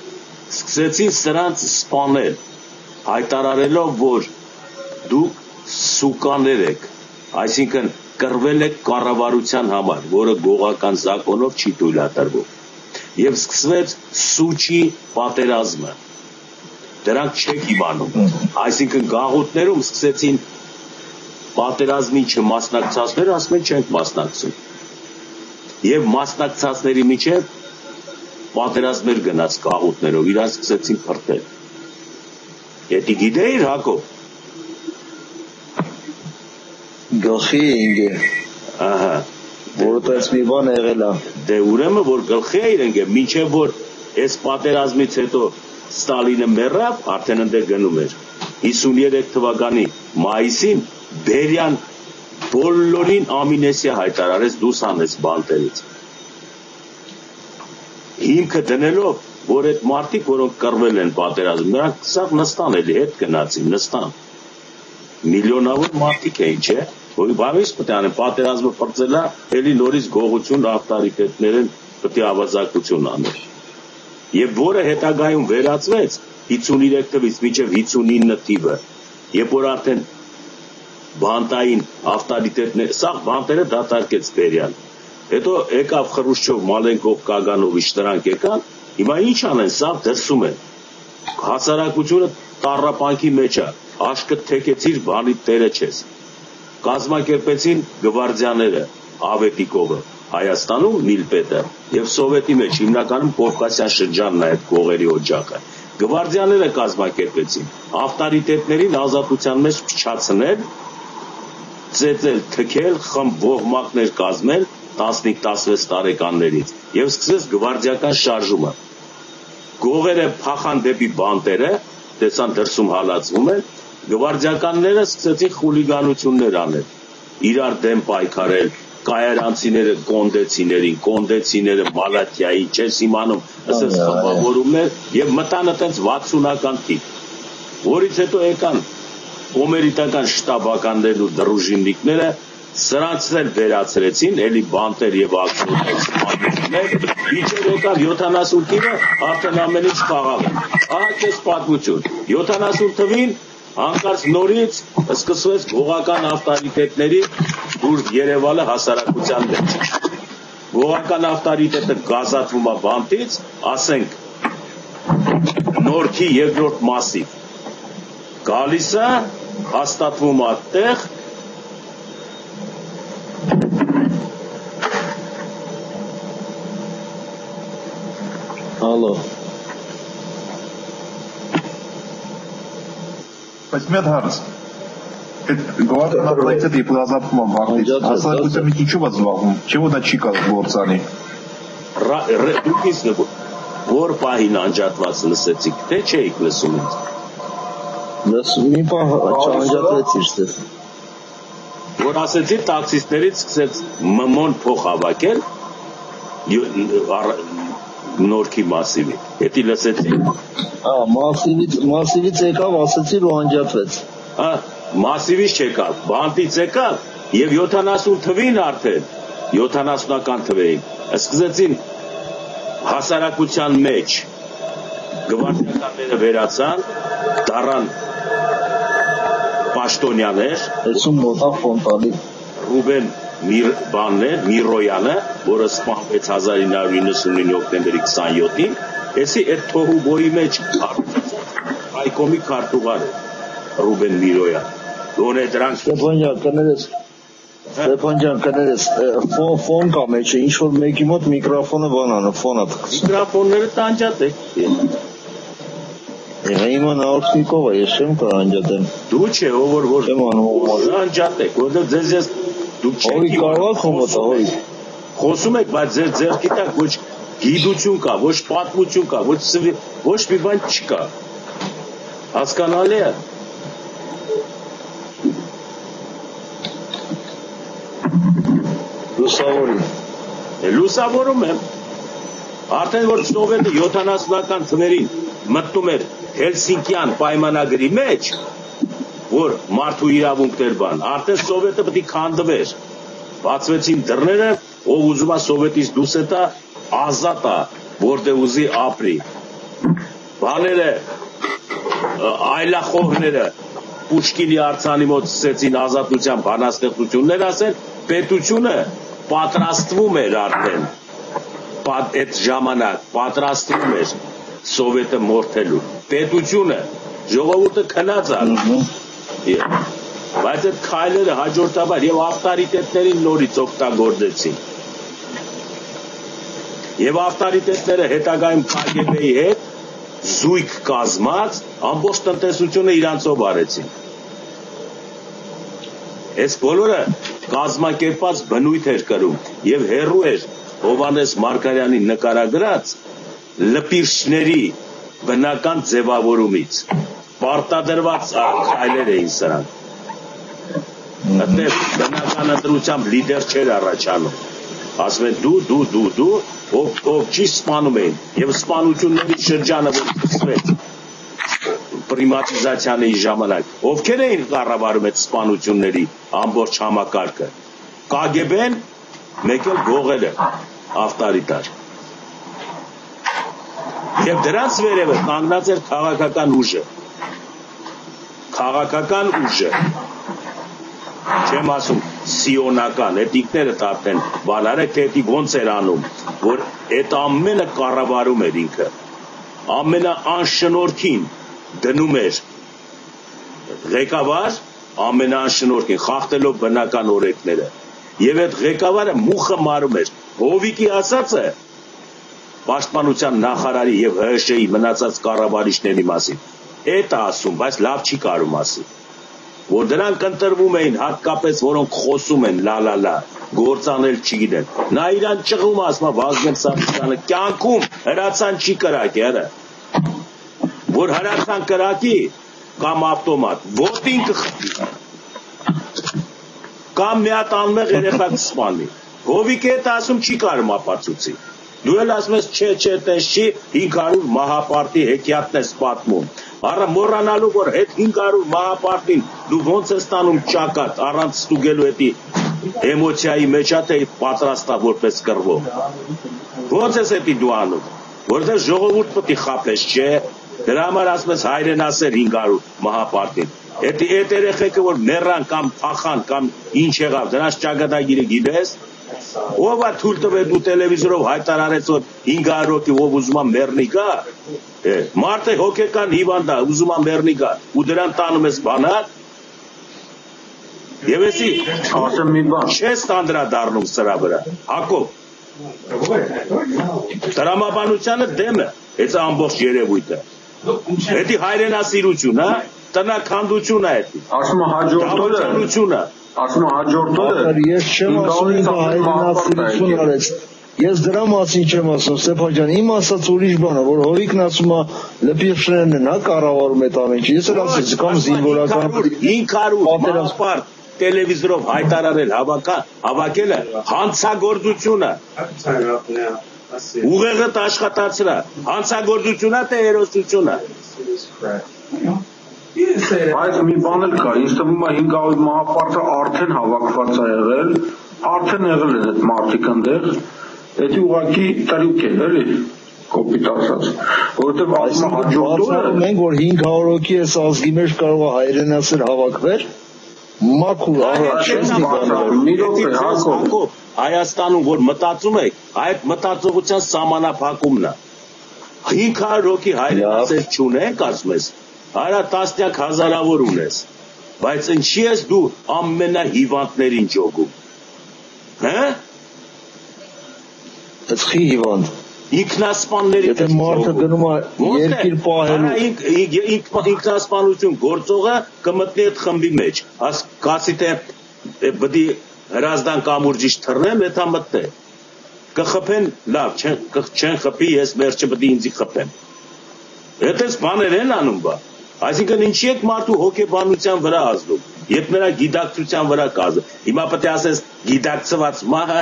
սկսեցին սրանց սպանել, հայտարարելով, որ դուք սուկաներ եք, այսինքն կռվել եք կառավարության համար, որը գողական զակոնով չի թույլատրվում։ Եվ սկսվեց սուչի պատերազմը։ Դրանք չեք իմանում։ Այսինքն գաղութներում սկսեցին պատերազմի չմասնակցածները ասում են չենք մասնակցում։ Եվ մասնակցածների միջև պատերազմներ գնաց գաղութներով, իրանք սկսեցին փրկել։ Եթե գիտեիր Հակոբ։ Գլխի ինգե։ Ահա։ Որտես մի բան եղել է։ Դե ուրեմն որ գլխի է իրենք, մինչև որ այս պատերազմից հետո Ստալինը մեռավ, արդեն ընդեր գնում էր։ 53 թվականի մայիսին Բերյան բոլորին ամինեսիա հայտարարեց դուրս հանեց բանտերից։ Հիմքը դնելով, որ այդ մարդիկ, որոնք կռվել են պատերազմում, նրանք սաղ նստան էլի հետ գնացին, նստան։ Միլիոնավոր մարդիկ էին, չէ՞, որ բավից պետք է անեն պատերազմը փրկելա, էլի նորից գողություն ավտորիտետներն պետք է ավազակություն անել։ Եվ որը հետագայում վերածվեց 53 թվից մինչև 59 թիվը, երբ որ արդեն բանտային ավտորիտետներ, սաղ բանտերը դատարկեց Բերյան։ Հետո եկավ Խրուշչով, Մալենկով, Կագանովիչ դրանք եկան, հիմա ինչ անեն, սաղ դրսում են։ Հասարակությունը տառապանքի մեջ է, աշկը թեքեցիր, բանի տերը չես։ Կազմակերպեցին գվարդիաները, Ավետիկովը, Հայաստանում Միլպետը եւ Սովետի մեջ հիմնականում Կովկասյան շրջանն է այդ գողերի օջախը։ Գվարդիաները կազմակերպեցին, ավտորիտետներին ազատության մեջ փչացնել, ծեծել, թքել, խմբողմակներ կազմել 15-16 տարեկաններից եւ սկսեց գվարդիական շարժումը։ Գողերը փախան դեպի բանտերը, տեսան դրսում հալածվում են, գվարդիականները սկսեցին խուլիգանություններ անել, իրար դեմ պայքարել, կայարանցիները կոնդեցիներին, կոնդեցիները Մալաթիայի, չես իմանում, ասես խմբավորումներ եւ մտան այդպես 60-ական թիվ, որից հետո եկան կոմերիտական շտաբականներն ու դրուժիննիկները սրանց էլ վերացրեցին, էլի բանտեր եւ ակցիաներ, իջեր եկավ 70 թիվը, արդեն ամեն ինչ խաղաղ է։ Ահա քեզ պատմություն։ 70 թվին հանկարծ նորից սկսվեց գողական ավտորիտետների դուրս երևալը հասարակության մեջ։ Գողական ավտորիտետը գազատվում է բանտից, ասենք Նորքի երկրորդ մասիվ։ Գալիս է, հաստատվում այդտեղ, Ալո։ Բայց մի հատ հարց։ Այդ գովարդիաները դեպի ազատումը բաղից, հասարակությունը ինչու է զբաղվում, չէ՞ որ դա չի կարող գործանի։ Դուք իսկ որ պահին անջատված լսեցիք, թե չէիք լսում ինձ։ Մի պահ չանջատվեցիր ստես։ Որ ասեցի տաքսիստներից սկսեց մմոն փող հավաքել Նորքի մասիվի։ Հետի լսեցի։ Մասիվից եկավ, ասեցիր ու անջատվեց։ Մասիվից չեկավ, բանտից եկավ եւ 70 թվին արդեն 70-ական թվերին սկսեցին հասարակության մեջ գվարդիականները վերացան, դառան պաշտոնյաներ, այսում մոտա ֆոնտալի Ռուբեն Միրոյանը, որը սպանվեց 1999 հոկտեմբերի 27-ին, էսի այդ թոհուբոյի մեջ Հայկոմի քարտուղար է Ռուբեն Միրոյան։ Դոնե դրանք Ստեփան ջան, կներես, ֆոն կա մեջը, ինչ որ մեկի մոտ միկրոֆոնը բանանը, ֆոնա թքսում։ Միկրոֆոնները տանջատեք։ Հիմա նորքնիկով է, ես չեմ կարող անջատեմ։ Դու չէ, ով որ չեմ անում, անջատեք, որովհետև ձեզ դուք չեք։ Հորի կարող խոմոտա, հորի։ Խոսում եք, բայց ձեր ձեռքի տակ ոչ գիտություն կա, ոչ պատմություն կա, ոչ մի բան չկա։ Հասկանալի է։ Լուսավորում եմ։ Արդեն որ Սովետը 70-ական թվերին մտնում էր Հելսինկյան պայմանագրի մեջ, որ մարդու իրավունքներ բան, արդեն Սովետը պետք է քանդվեր։ Բացվեցին դռները, ով ուզում է Սովետից դուրս է ազատ է, որտեղ ուզի ապրի։ Բաները, այլախոհները, Պուշկինի արձանի մոտ սկսեցին ազատության բանաստեղծություններ ասել, պետությունը պատրաստվում էր արդեն այդ ժամանակ պատրաստվում էր սովետը մորթելու պետությունը ժողովուրդը քնած ալ բայց այդ քայլերը հաջորդաբար եւ ավտորիտետներին նորից օգտագործեցին եւ ավտորիտետները հետագայում KGB-ի հետ զույգ կազմած ամբողջ տնտեսությունը իրանցով արեցին այս բոլորը կազմակերպած բնույթ էր կրում եւ հերու էր Հովանես Մարգարյանի նկարագրած լպիրշների բնական ձևավորումից պարտադրված քայլեր էին սրանք այդտեղ բնական ընտրությամբ լիդեր չէր առաջանում ասում են դու ով չի սպանում էին եւ սպանությունների շրջանը որ սկսվեց պրիմատիզացիայի ժամանակ ովքեր էին կառավարում այդ սպանությունների ամբողջ համակարգը KGB-ն մեկ էլ գողերը ավտորիտար եւ դրանց վերևը կանգնած էր քաղաքական ուժը չեմ ասում սիոնական էթիկները տարտեն բանարեք թե էթիկ ոնց էր անում որ այդ ամենը կառավարում էր ինքը ամենաանշնորհքին դնում էր ղեկավար ամենաանշնորհքին խախտելով բնական օրենքները եւ այդ ղեկավարը մուխը մարում էր Հովիկի ասածը պաշտպանության նախարարի եւ ՀՀՇ-ի մնացած կառավարիչների մասին այդ ասում բայց լավ չի կարում ասի որ դրանք ընտրվում էին հատկապես որոնք խոսում են լա գործանել չգիտեն նա իրան ճղում ասում Վազգեն Սարգսյանը կյանքում հրացան չի կրակի արա որ հրացան կրակի կամ ավտոմատ ոտին կխփի կամ մի հատ անմեղ երեխա կսպանի Հովիկը այդ ասում չի կարում ապացուցի դու էլ ասում ես չէ տես չի 500 մահապարտի հեքիաթն ես պատմում Արա մոռանալու որ հետ 500 մահապարտին դու ոնց ես ստանում ճակատ առանց ստուգելու էտի էմոցիայի մեջ է պատրաստա որպես կռվող ոնց ես էտի դու անում որտեղ ժողովուրդ պետք է խափես չէ դրա համար ասում ես հայրենասեր 500 մահապարտին էտի այդ երեխեքը որ մեռան կամ փախան կամ ինչ եղավ դրանց ճակատագիրը գիտես ով է թույլ տվել դու տելևիզորով հայտարարեց որ 500 հոգի ով ուզում է մեռնի գա Մարդը հոգեկան հիվանդ է ուզում է մեռնի գա ու դրան տանում ես բանակ եւ էսի ասեմ մի բան չես անդրադառնում սրա վրա Հակոբ տրամաբանությանը դեմ է այս ամբողջ երևույթը Էդի հայրենասիրություն հա տնաքանդություն է էդի ասում հաջորդորը ասում հաջորդորը ես չեմ ասում հայրենասիրություն արեց Ես դրա մասին չեմ ասում Ստեփան ջան իմ ասած ուրիշ բան է որ Հովիկն ասում է լպիրշներն են հա կառավարում այդ ամեն ինչը ես էլ ասեցի կամ զինվորական 500 մահապարտ տելևիզորով հայտարարել հավաքելը հանցագործությունը ուղեղը աշխատացրա հանցագործությունա թե հերոսությունա Բայց մի բան էլ կա ինձ թվում է 500 մահապարտը արդեն հավաքված է եղել արդեն եղել են այդ մարդիկ այնտեղ Էդի ուղղակի տրյուկ է, էլի, կոպիտ ասած, որովհետև ասում հաջորդորը մենք որ 500 հոգի էս ազգի մեջ կարող է հայրենասեր հավաքվել, մաքուր Հակոբ, Հայաստանում որ մտածում եք, այդ մտածողության սահմանափակումն է 500 հոգի հայրենասեր չունենք, ասում ես, արա տասնյակ հազարավոր ունես, բայց ինչի ես դու ամենահիվանդներին ջոգում, հե? It's հիվանդ ինքնասպանների Եթե մարդը գնում է երկիր պահելու ինքնասպանություն գործողը կմտնի այդ խմբի մեջ կասի թե բդի հրազդան կամուրջիչ թռնեմ եթե մտնե կխփեն լավ չեն խփի ես վերջը բդի ինձի խփեմ այդպես բաներ են անում բա այսինքն ինչի եք մարդու հոգեբանության վրա ազդում երբ նրա գիտակցության վրա կազդում հիմա պետք է ասես գիտակցված մահը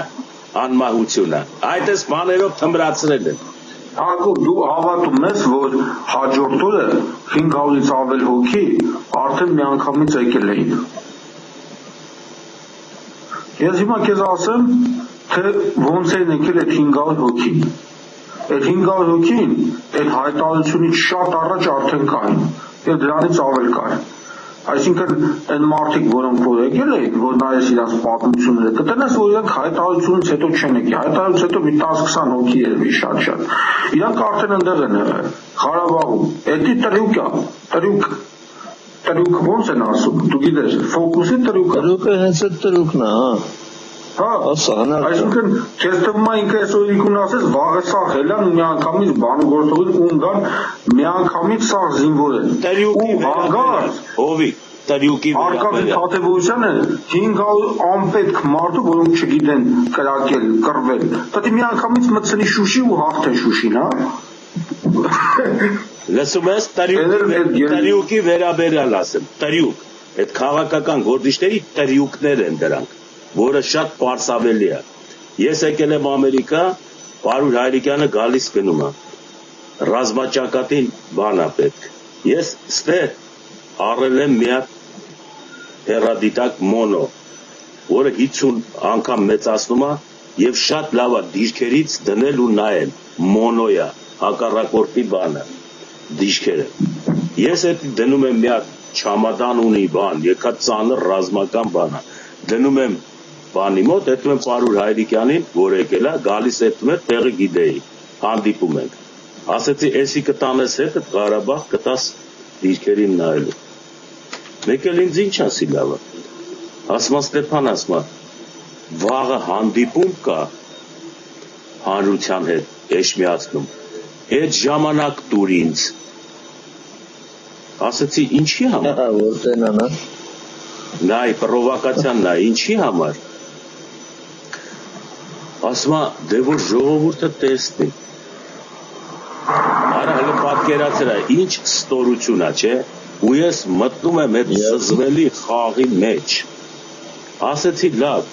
անմահությունը այդպես բաներով թմրացրել են Հակոբ դու հավատում ես որ հաջորդ օրը 500-ից ավել հոգի արդեն միանգամից եկել էին Ես հիմա քեզ ասեմ թե ոնց են եկել այդ 500 հոգին այդ 500 հոգին այդ հայտարարությունից շատ առաջ արդեն կային եւ դրանից ավել կային Այսինքն այն մարդիկ, որոնք որ եկել են, որ նայես իրաց պատմությունները, կտնես, որ իրանք հայտարարությունից հետո չեն եկել, հայտարարությունից հետո մի 10-20 հոգի երևի շատ։ Իրանք արդեն ընդեղ են եղել, Ղարաբաղում, էդի տրյուկ ոնց են ասում, դու գիտես, ֆոկուսի տրյուկը։ Տրյուկը հենց այդ տրյուկն է, հա։ Այսինքն քեզ թվում է ինքը այսօր ինքուն ասես վաղը սաղ հելան ու միանգամից բանը գործողից ունգան միանգամից սաղ զինվոր են։ Ու հանգարց Հովիկ Տրյուկի Արկադի Թադևոսյանը 500 անպետք մարդու, որոնք չգիտեն կրակել, կռվել, պետք է միանգամից մտցնի Շուշի ու հաղթեն Շուշին, հա։ Լսում ես տրյուկի վերաբերյալ ասեմ, տրյուկ, այդ քաղաքական գործիչների տրյուկներ են դրանք, որը շատ պարսավելի է։ Ես եկել եմ Ամերիկա, Պարուր Հայրիկյանը գալիս գնում է, ռազմաճակատին բան է պետք։ Ես ստեղ առել եմ մի հատ հեռադիտակ մոնո, որը 50 անգամ մեծացնում է եւ շատ լավ է դիրքերից դնել ու նայել, մոնոյա, հակառակորդի բանը, դիրքերը։ Ես այդ դնում եմ մի հատ չամադան ունի բան, եկած ծանր ռազմական բան է, դնում եմ բանի մոտ, հետո եմ Պարուր Հայրիկյանին, որ եկել է, գալիս հետո եմ տեղը գիտեի, հանդիպում ենք։ Ասեցի, էսի կտանես հետ Ղարաբաղ կտաս դիրքերին նայելու։ Մեկ էլ ինձ ինչ ասի լավը։ Ասմա Ստեփան ասմա, վաղը հանդիպում կա հանրության հետ էշմիածնում։ Այդ ժամանակ տուր ինձ։ Ասեցի, ինչի համար։ Որտեն անա։ Նայ, պրովոկացիան նայ, ինչի համար։ Ասմա, դե որ ժողովուրդը տեսնի։ Արա հələ պատկերացրա, ինչ ստորություն է, չէ։ Ու ես մտնում եմ այդ զզվելի խաղի մեջ։ Ասեցի լավ,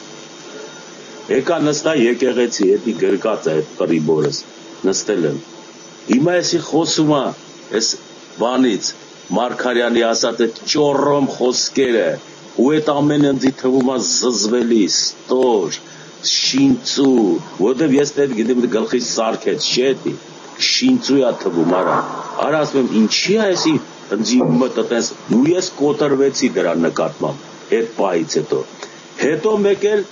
եկա նստա եկեղեցի, հետի գրկած է այդ պրիբորս, նստել եմ։ Հիմա եսի խոսում է, ես բանից, Մարգարյանի ասած այդ ճորրոմ խոսքերը, ու այդ ամեն ընձի թվում է զզվելի, ստոր, շինծու, որտև ես դեպ գիտեմ գլխի սարքեց, շետի, շինծու է թվում, արա ասում եմ, ինչի է եսի ընձի մտտես, ու ես կոտրվեցի դրա նկատմամբ, այդ պահից հետո մեկ էլ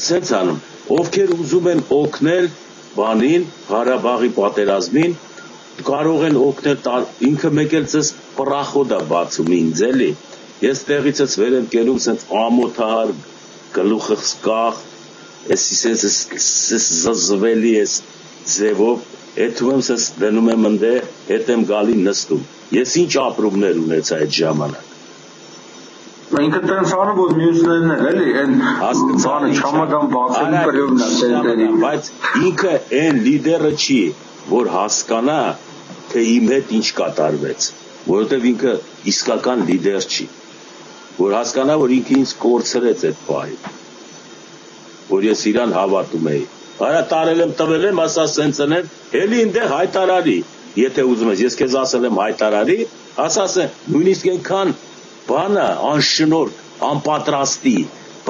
սենց անում, ովքեր ուզում են օգնել բանին, Ղարաբաղի պատերազմին, կարող են օգնել, ինքը մեկ էլ ծես պրախոդ է բացում ինձ էլի, ես տեղից ես վեր եմ կենում սենց ամոթար, գլուխը սկախ, ես զզվելի ես ձևով, Էթում եմ սես դնում եմ ընդե, հետ եմ գալի նստում։ Ես ինչ ապրումներ ունեցա այդ ժամանակ։ Ինքը տենց անում, որ մյուսներն են, էլի, այն բանը չամադան բացելու կրևն է տենտերի։ Բայց ինքը այն լիդերը չի, որ հասկանա, թե իմ հետ ինչ կատարվեց, որովհետև ինքը իսկական լիդեր չի, որ հասկանա, որ ինքը ինձ կորցրեց այդ պահին, որ ես իրան հավատում էի։ Արա տարել եմ, տվել եմ, ասա սենց ընեմ, հելի ինդեղ հայտարարի, եթե ուզում ես, ես կեզ ասել եմ հայտարարի, ասասեմ, նույնիսկ ենքան բանը, անշնորք, անպատրաստի,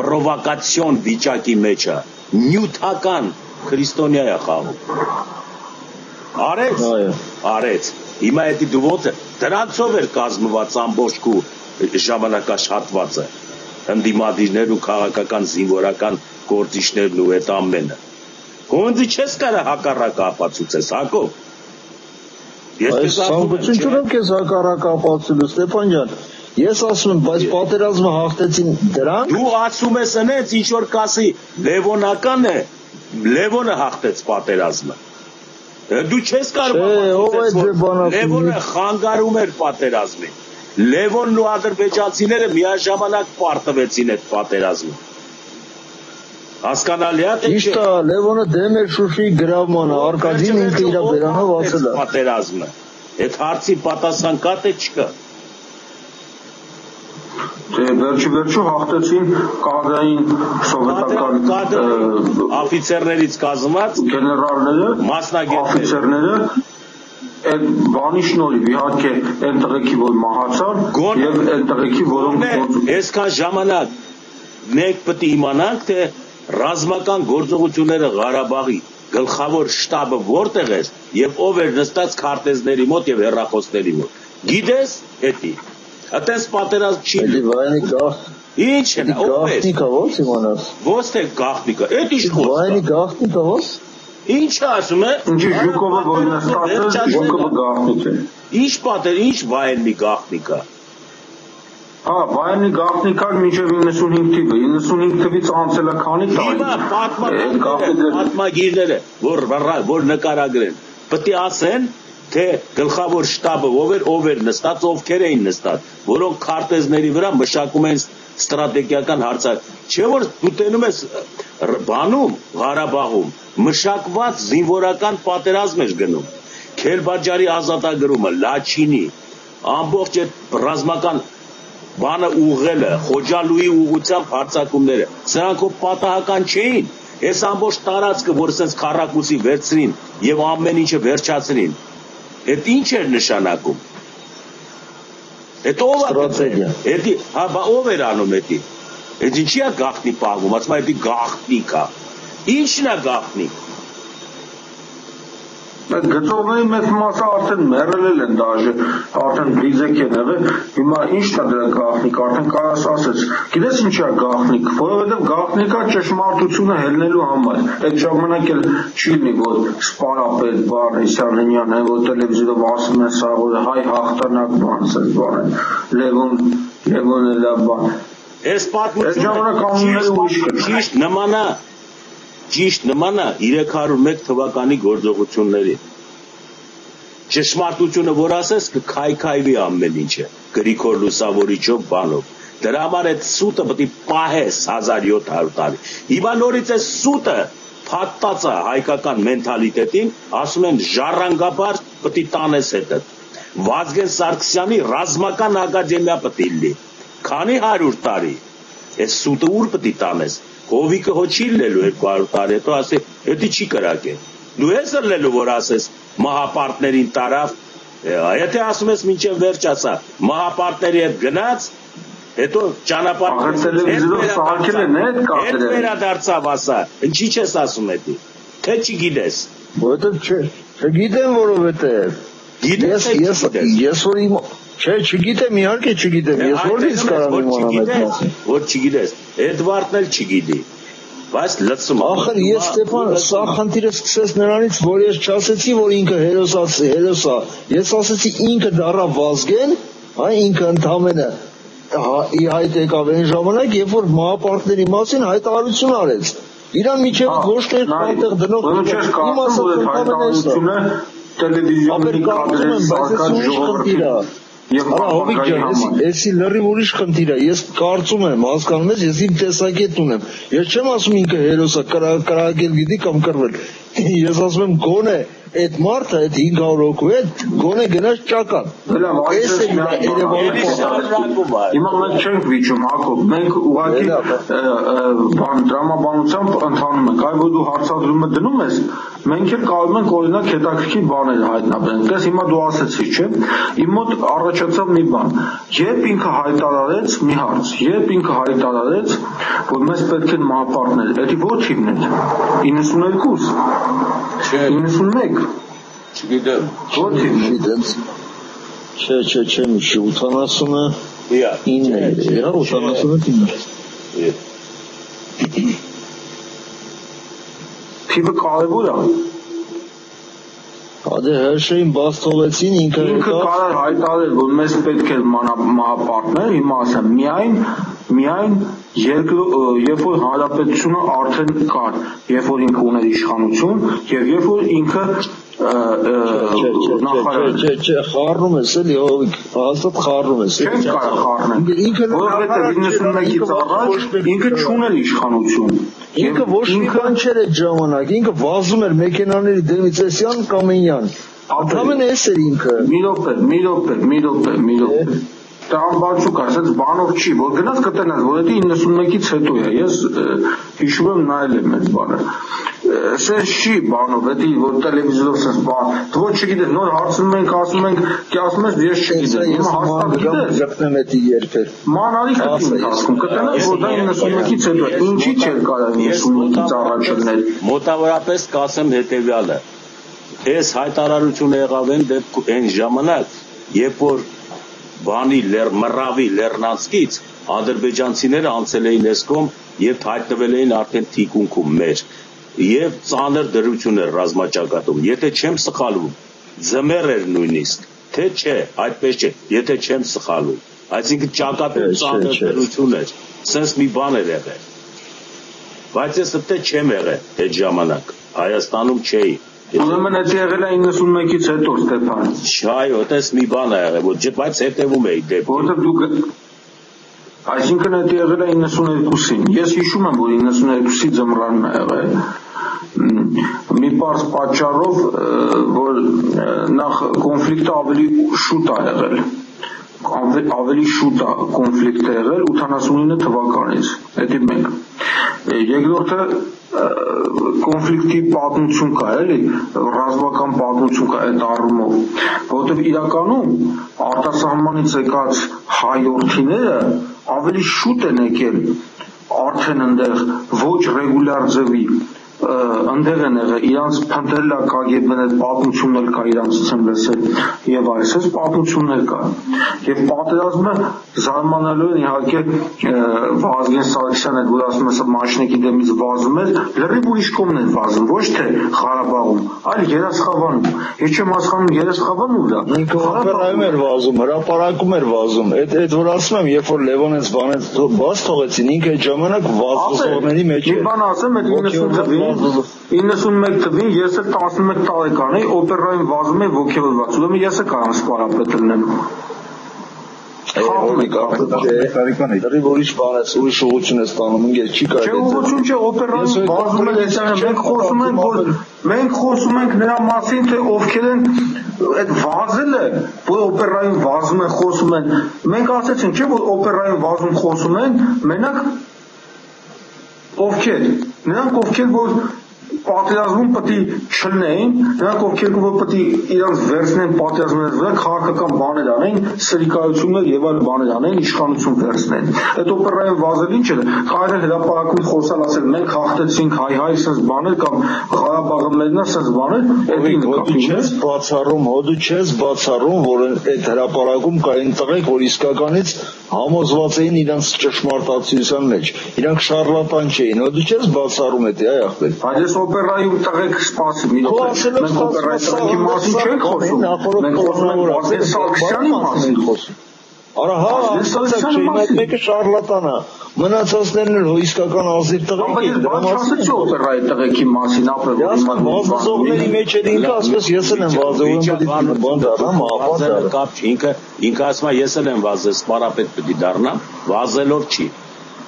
պրովոկացիոն վիճակի մեջը, նյութական քրիստոնյա է խաղում։ Արեց, հիմա էդի դու ոնց է, դրանցով էր կազմված ամբողջ ժամանակաշատվածը, ընդդիմադիրներ ու քաղաքական զինվորական գործիչներն ու այդ ամենը։ Ոնց չես կարա հակառակը ապացուցես, Հակոբ։ Այս ցանկություն չունեմ քեզ հակառակը ապացուցելու, Ստեփան ջան։ Ես ասում եմ, բայց պատերազմը հաղթեցին դրանք։ Դու ասում ես այնց ինչ որ կասի Լևոնական է, Լևոնը հաղթեց պատերազմը։ Դու չես կարող Լևոնը խանգարում էր պատերազմին։ Լևոնն ու ադրբեջանցիները միաժամանակ պարտվեցին այդ պատերազմին։ Հասկանալի է, թե չէ։ Լևոնը դեմ էր Շուշիի գրավմանը, Արկադին ինքը իր բերանով ասել է։ Պատերազմը։ Այդ հարցի պատասխան կա թե չկա։ Վերջի հաղթեցին կադրային սովետական աֆիցերներից կազմված գեներալները, մասնագետները, այդ բանի շնորհիվ իհարկե այն տղեկի որ մահացան եւ այն տղեկի որոնք այսքան ժամանակ մենք պետք է իմանանք թե ռազմական գործողությունները Ղարաբաղի գլխավոր շտաբը որտեղ էր եւ ով էր նստած քարտեզների մոտ եւ հեռախոսների մոտ։ Գիտես, էդի։ Այդպես պատերազմ չի։ Վայնի Ինչ է նա, ով է։ գաղտնիքա ո՞ց իմանաս։ Ո՞ց թե գաղտնիքը։ Էդ ինչ խոսք։ Վայնի գաղտնիքա ո՞ց։ Ինչ ասում է։ Ինչի Ժուկովը որ նստած է, Ժուկովը գաղտնիք է։ Ինչ պատեր, ինչ վայելնի գաղտնիքա։ Հա, վայելնի գաղտնիքա մինչև 95 թիվը, 95 թվից անցել է քանի տարի։ Հիմա պատմագիրները, որ նկարագրեն, պետք է ասեն, թե գլխավոր շտաբը ով էր նստած, ովքեր էին նստած, որոնք քարտեզների վրա մշակում են ստրատեգիական հարցեր, չէ որ դու տենում ես բանում Ղարաբաղում մշակված զինվորական պատերազմ էր գնում, Քելբաջարի ազատագրումը, Լաչինի, ամբողջ այդ ռազմական բանը ուղղելը, Խոջալուի ուղղությամբ հարձակումները, սրանք պատահական չէին, այս ամբողջ տարածքը, որ ասենց քառակուսի վերցրին եւ ամեն ինչը վերջացրին, այդ ինչ էր նշանակում։ Այդ ով է։ Հա, ով էր անում դա։ Այդ ինչի է գաղտնի պահվում, ասում է դա գաղտնիք է։ Ինչն է գաղտնիք։ Այդ գծողների մեծ մասը արդեն մեռել են դաժե, արդեն բիզեք են եղել, հիմա ինչն է դրա գաղտնիք, արդեն կարաս ասեց, գիտես ինչ է գաղտնիք, որովհետև գաղտնիքա ճշմարտությունը հելնելու համար, այդ ժամանակ էլ չի լինի, որ սպարապետ բան, Իսյանյանն է, որ տելևիզորով ասում են սա, որ հայ հաղթանակ բան, սենց բան են, Լևոն է լավ բան, այս պատմությունը ճիշտ նմանա 301 թվականի գործողությունների։ Ճշմարտությունը որ ասես կքայքայվի ամեն ինչը, Գրիգոր Լուսավորիչով բանով։ Դրա համար այդ սուտը պետք է պահես 1700 տարի։ Հիմա նորից է սուտը փաթած է հայկական մենթալիտետին, ասում են ժառանգաբար պետք է տանես հետը։ Վազգեն Սարգսյանի ռազմական ակադեմիա պետք է լինի։ Քանի 100 տարի։ Այս սուտը ուր պետք է տանես։ Հովիկը հո չի լելու 200 տարի, հետո ասի, դա չի կրակել։ Դու ես լելու, որ ասես մահապարտներին տարավ, եթե ասում ես մինչև վերջ ասա, մահապարտների հետ գնաց, հետո հետ վերադարձավ ասա, ինչի չես ասում էդի, թե չգիտես։ Որովհետև չգիտեմ, որովհետև ես որ իմ Չէ, չգիտեմ, իհարկե չգիտեմ, ես որից կարող եմ իմանալ այդ մասին։ Որ չգիտես, Էդվարդն էլ չգիտի, բայց լցում։ Ախր ես Ստեփան, սա խնդիրը սկսեց նրանից, որ ես չասեցի, որ ինքը հերոս է, ես ասեցի ինքը դառա Վազգեն, ինքը ընդամենը հայտ եկավ այն ժամանակ, երբ որ մահապարտների մասին հայտարարություն արեց։ Իրան միջև ոչ թե այնտեղ դնող իմ ասած հայտարարությունը տելևիզիոնի կադրերից սարքած ժողովրդի Հովիկ ջան, էսի լրիվ ուրիշ խնդիր է, ես կարծում եմ, հասկանում ես, ես իմ տեսակետ ունեմ, ես չեմ ասում ինքը հերոս է, կրակել գիտի կամ կռվել, ես ասում եմ գոնե այդ մարդը, այդ 500 հոգու հետ, գոնե գնաց ճակատ, ես է Երևանի Հիմա մենք չենք վիճում, Հակոբ, մենք ուղղակի տրամաբանությամբ ընթանում ենք, այ որ դու հարցադրումը դնում ես, մենք էլ կարող ենք օրինակ հետաքրքիր բաներ հայտնաբերենք, դες հիմա դու ասեցիր, չէ, իմ մոտ առաջացավ մի բան, երբ ինքը հայտարարեց, մի հարց, երբ ինքը հայտարարեց, որ մեզ պետք են մահապարտներ, դա ոչ թիվն էր, 92, 91, չգիտեմ, ոչ թիվն էր, չէ, միշի, 89 era 89 թիվը կարևոր է Ադե հրշեին բաց թողեցին ինքը կարող հայտարարել որ մեզ պետք է մահապարտներ հիմա ասեմ միայն երբ որ հանրապետությունը արդեն կար երբ որ ինքը ուներ իշխանություն եւ երբ որ ինքը խառնում ես էլի հաստատ խառնում ես չեմ կարող խառնել ինքը որովհետեւ 91-ից առաջ ինքը չուներ իշխանություն ինքը ոչ մի բան չէր այդ ժամանակ ինքը վազում էր մեքենաների դեմից էսյան կամենյան Ադամեն էս էր ինքը մի րոպե Տամբարչուկ ասած բանով չի, որ գնաց կտնես, որ դա 91-ից հետո է։ Ես հիշում եմ նայել եմ այդ բանը։ Սենց չի բանով, դա որ տելևիզորով սենց բան։ Դու ոչ չգիտես, նոր հարցնում ենք, ասում ես ես չգիտեմ։ Հիմա հաստատ գիտես։ Գտնեմ դա երբեր։ Մանալի կտին ասում, կտնես, որ դա 91-ից հետո է։ Ինչի չէր կարող 91-ից առաջ լինել։ Մոտավորապես կասեմ հետևյալը։ Այս հայտարարությունը եղավ այն ժամանակ, երբ որ բանի մռավի լեռնանցքից ադրբեջանցիները անցել էին այս կողմ եւ հայտնվել էին արդեն թիկունքում մեր եւ ծանր դրություն էր ռազմաճակատում եթե չեմ սխալվում ձմեռ էր նույնիսկ թե չէ այդպես չէ եթե չեմ սխալվում այսինքն ճակատում ծանր դրություն էր sense մի բան էր եղել բայց ես դե չեմ եղել այդ ժամանակ Հայաստանում չէի Ուրեմն այդ եղել է 91-ից հետո Ստեփան Այո, այդպես մի բան է եղել, բայց հետևում էի դեպքին։ Որտեղ դուք այսինքն այդ եղել է 92-ին։ Ես հիշում եմ, որ 92-ի ձմռանն է եղել։ Մի պարզ պատճառով, որ նախ կոնֆլիկտը ավելի շուտ է եղել։ Ավելի շուտ է կոնֆլիկտը եղել 89 թվականից։ Դա մեկ։ Երկրորդը կոնֆլիկտի պատմություն կա, էլի, ռազմական պատմություն կա այդ առումով, որովհետև իրականում արտասահմանից եկած հայորդիները ավելի շուտ են եկել արդեն ընդեղ ոչ ռեգուլյար ձևի ընդեղ են եղել իրանց փնտրել է KGB-ն այդ պատմությունն էլ կա իրանցից են լսել եւ այս պատմություններ կա եւ պատերազմը զարմանալու է իհարկե Վազգեն Սարգսյանը որ ասում է մաշնիկի դեմից վազում էր լրիվ ուրիշ կողմն են վազում ոչ թե Ղարաբաղում այլ Երասխավանում ես չեմ հասկանում Երասխավանը ուր է Ղարաբաղում էր վազում հրապարակում էր վազում այդ որ ասում եմ երբ որ Լևոնից բանեց բաց թողեցին ինքը այդ ժամանակ վազողների մեջ էր բան ասեմ այդ 91 թվին ես էլ 11 տարեկան էի օպերային վազում էի ոգևորված ուրեմն ես էլ կարող սպարապետ լինեմ Խաղում եք արդեն դեռ ուրիշ բան է ուրիշ ուղղություն է ստանում ինձ չի կարելի Չէ ուղղություն չէ օպերային վազում են մենք խոսում ենք նրա մասին թե ովքեր են այդ վազելը որ օպերային վազում են խոսում են մենք ասեցինք չէ որ օպերային վազում խոսում են մենակ ովքեր նրանք ովքեր որ պատերազմում պետք է չլնեին, նրանք ովքեր որ պետք է իրանց վերցնեն պատերազմներից վրա քաղաքական բաներ անեն, սրիկայություններ եւ այլ բաներ անեն, իշխանություն վերցնեն։ Այդ օպերային վազել ինչ էր, կարող է հրապարակում խոսալ ասել մենք հաղթեցինք հայ sense բաներ կամ Ղարաբաղը մերնա sense բաներ, հոդու չես բացառում, որ այդ հրապարակում կային տղեկ, որ իսկականից համոզված էին իրանց ճշմարտացիության մեջ։ Իրանք շարլատան չէին, հոդու չես բացառում էդ այ ախպեր։ Այս օպերայում տղեկ սպասի մի րոպե մենք օպերայի տղեկի մասին չենք խոսում մենք խոսում ենք Վազգեն Սարգսյանի մասին Արա հա այդ մեկը շարլատան է մնացածներն էլ իսկական ազնիվ տղեկ են դրա մասին չէ օպերայի տղեկի մասին ապրել վազողների մեջ էլ ինքը ասես ես էլ եմ վազողում բան դառնամ ապա կապ չի ինքը ասում է ես էլ եմ վազել սպարապետ պետք է դառնամ վազելով չի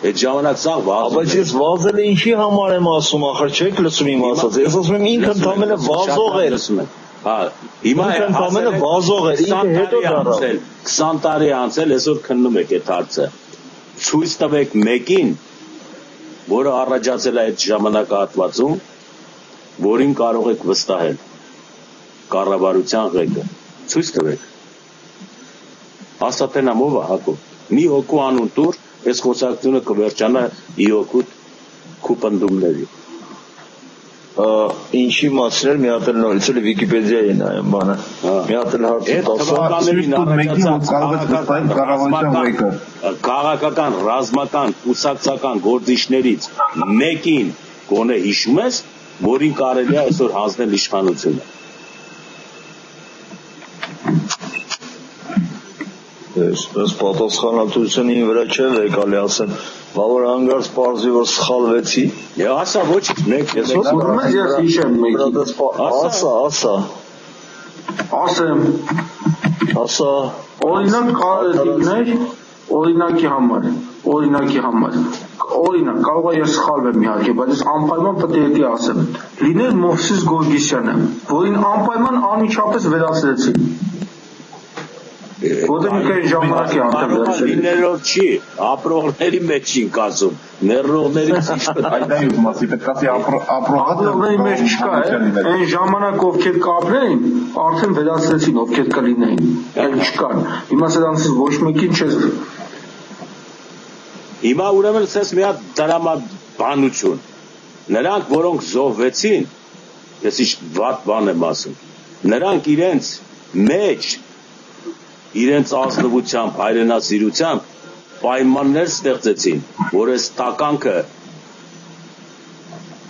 Այդ ժամանակ սա վազում Բայց ես վազելը ինչի համար եմ ասում, ախր չեք լսում իմ ասած։ Ես ասում եմ ինքը ընդամենը վազող էր։ Հա, հիմա ընդամենը վազող էր, ինքը հետո դառավ։ 20 տարի անցել, այսօր քննում եք այդ հարցը։ Ցույց տվեք մեկին, որը առաջացել է այդ ժամանակահատվածում, որին կարող եք վստահել։ Կառավարության ղեկը։ Ցույց տվեք։ Ասատենամ ով է Հակոբ։ Մի հոգու անուն տուր Այս խոսակցությունը կվերջանա իօկուտ քուպնդումների։ Ինչի մասին էր մի հատ էլ նորից էլ Վիկիպեդիայի նայեմ բանը։ Մի հատ էլ քաղաքական, ռազմական, կուսակցական գործիչներից մեկին գոնե հիշում ես, որին կարելի է այսօր հանձնել իշխանությունը։ Ես պատասխանատվությունը իմ վրա չէ եկալի ասեմ, որ հանգարց պարզի որ սխալվեցի։ Եվ ասա ոչ մեկ ես հիշեմ մեկի։ Ասա։ Ասա։ Օրինակ կարելի օրինակի համար։ Օրինակ կարող է ես սխալվեմ իհարկե, բայց ես անպայման պետք է դի ասեմ։ Լիներ Մովսես Գորգիսյանը, որին անպայման անմիջապես վերացրեցին։ Որտեղ մի քանի ժամանակ է անցել լինելով չի, ապրողների մեջ չին կասում, ներողներից այդայու մասի պետք է ապրողների մեջ չկա է, այն ժամանակ ովքեր կապրեին, արդեն վերացրեցին ովքեր կլինեին, այլ չկան, հիմա սրանցից ոչ մեկին չես Հիմա ուրեմն սես մի հատ դրամաբանություն, նրանք որոնք զոհվեցին, ես ինչ վատ բան եմ ասում, նրանք իրենց մեջ իրենց ազնվությամբ, հայրենասիրությամբ պայմաններ ստեղծեցին, որ այս տականքը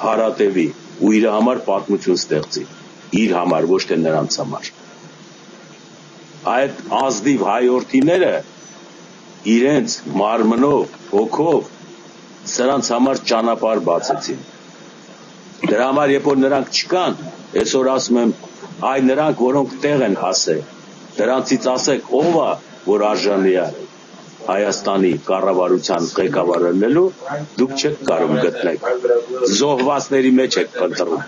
հարատևի ու իր համար պատմություն ստեղծի, իր համար, ոչ թե նրանց համար։ Այդ ազնիվ հայորդիները իրենց մարմնով, հոգով սրանց համար ճանապարհ բացեցին։ Դրա համար, երբ որ նրանք չկան, այսօր ասում եմ, այ նրանք, որոնք տեղ են հասել, դրանցից ասեք, ով է, որ արժանի է Հայաստանի կառավարության ղեկավարելու, դուք չեք կարող գտնել, զոհվածների մեջ եք փնտրում։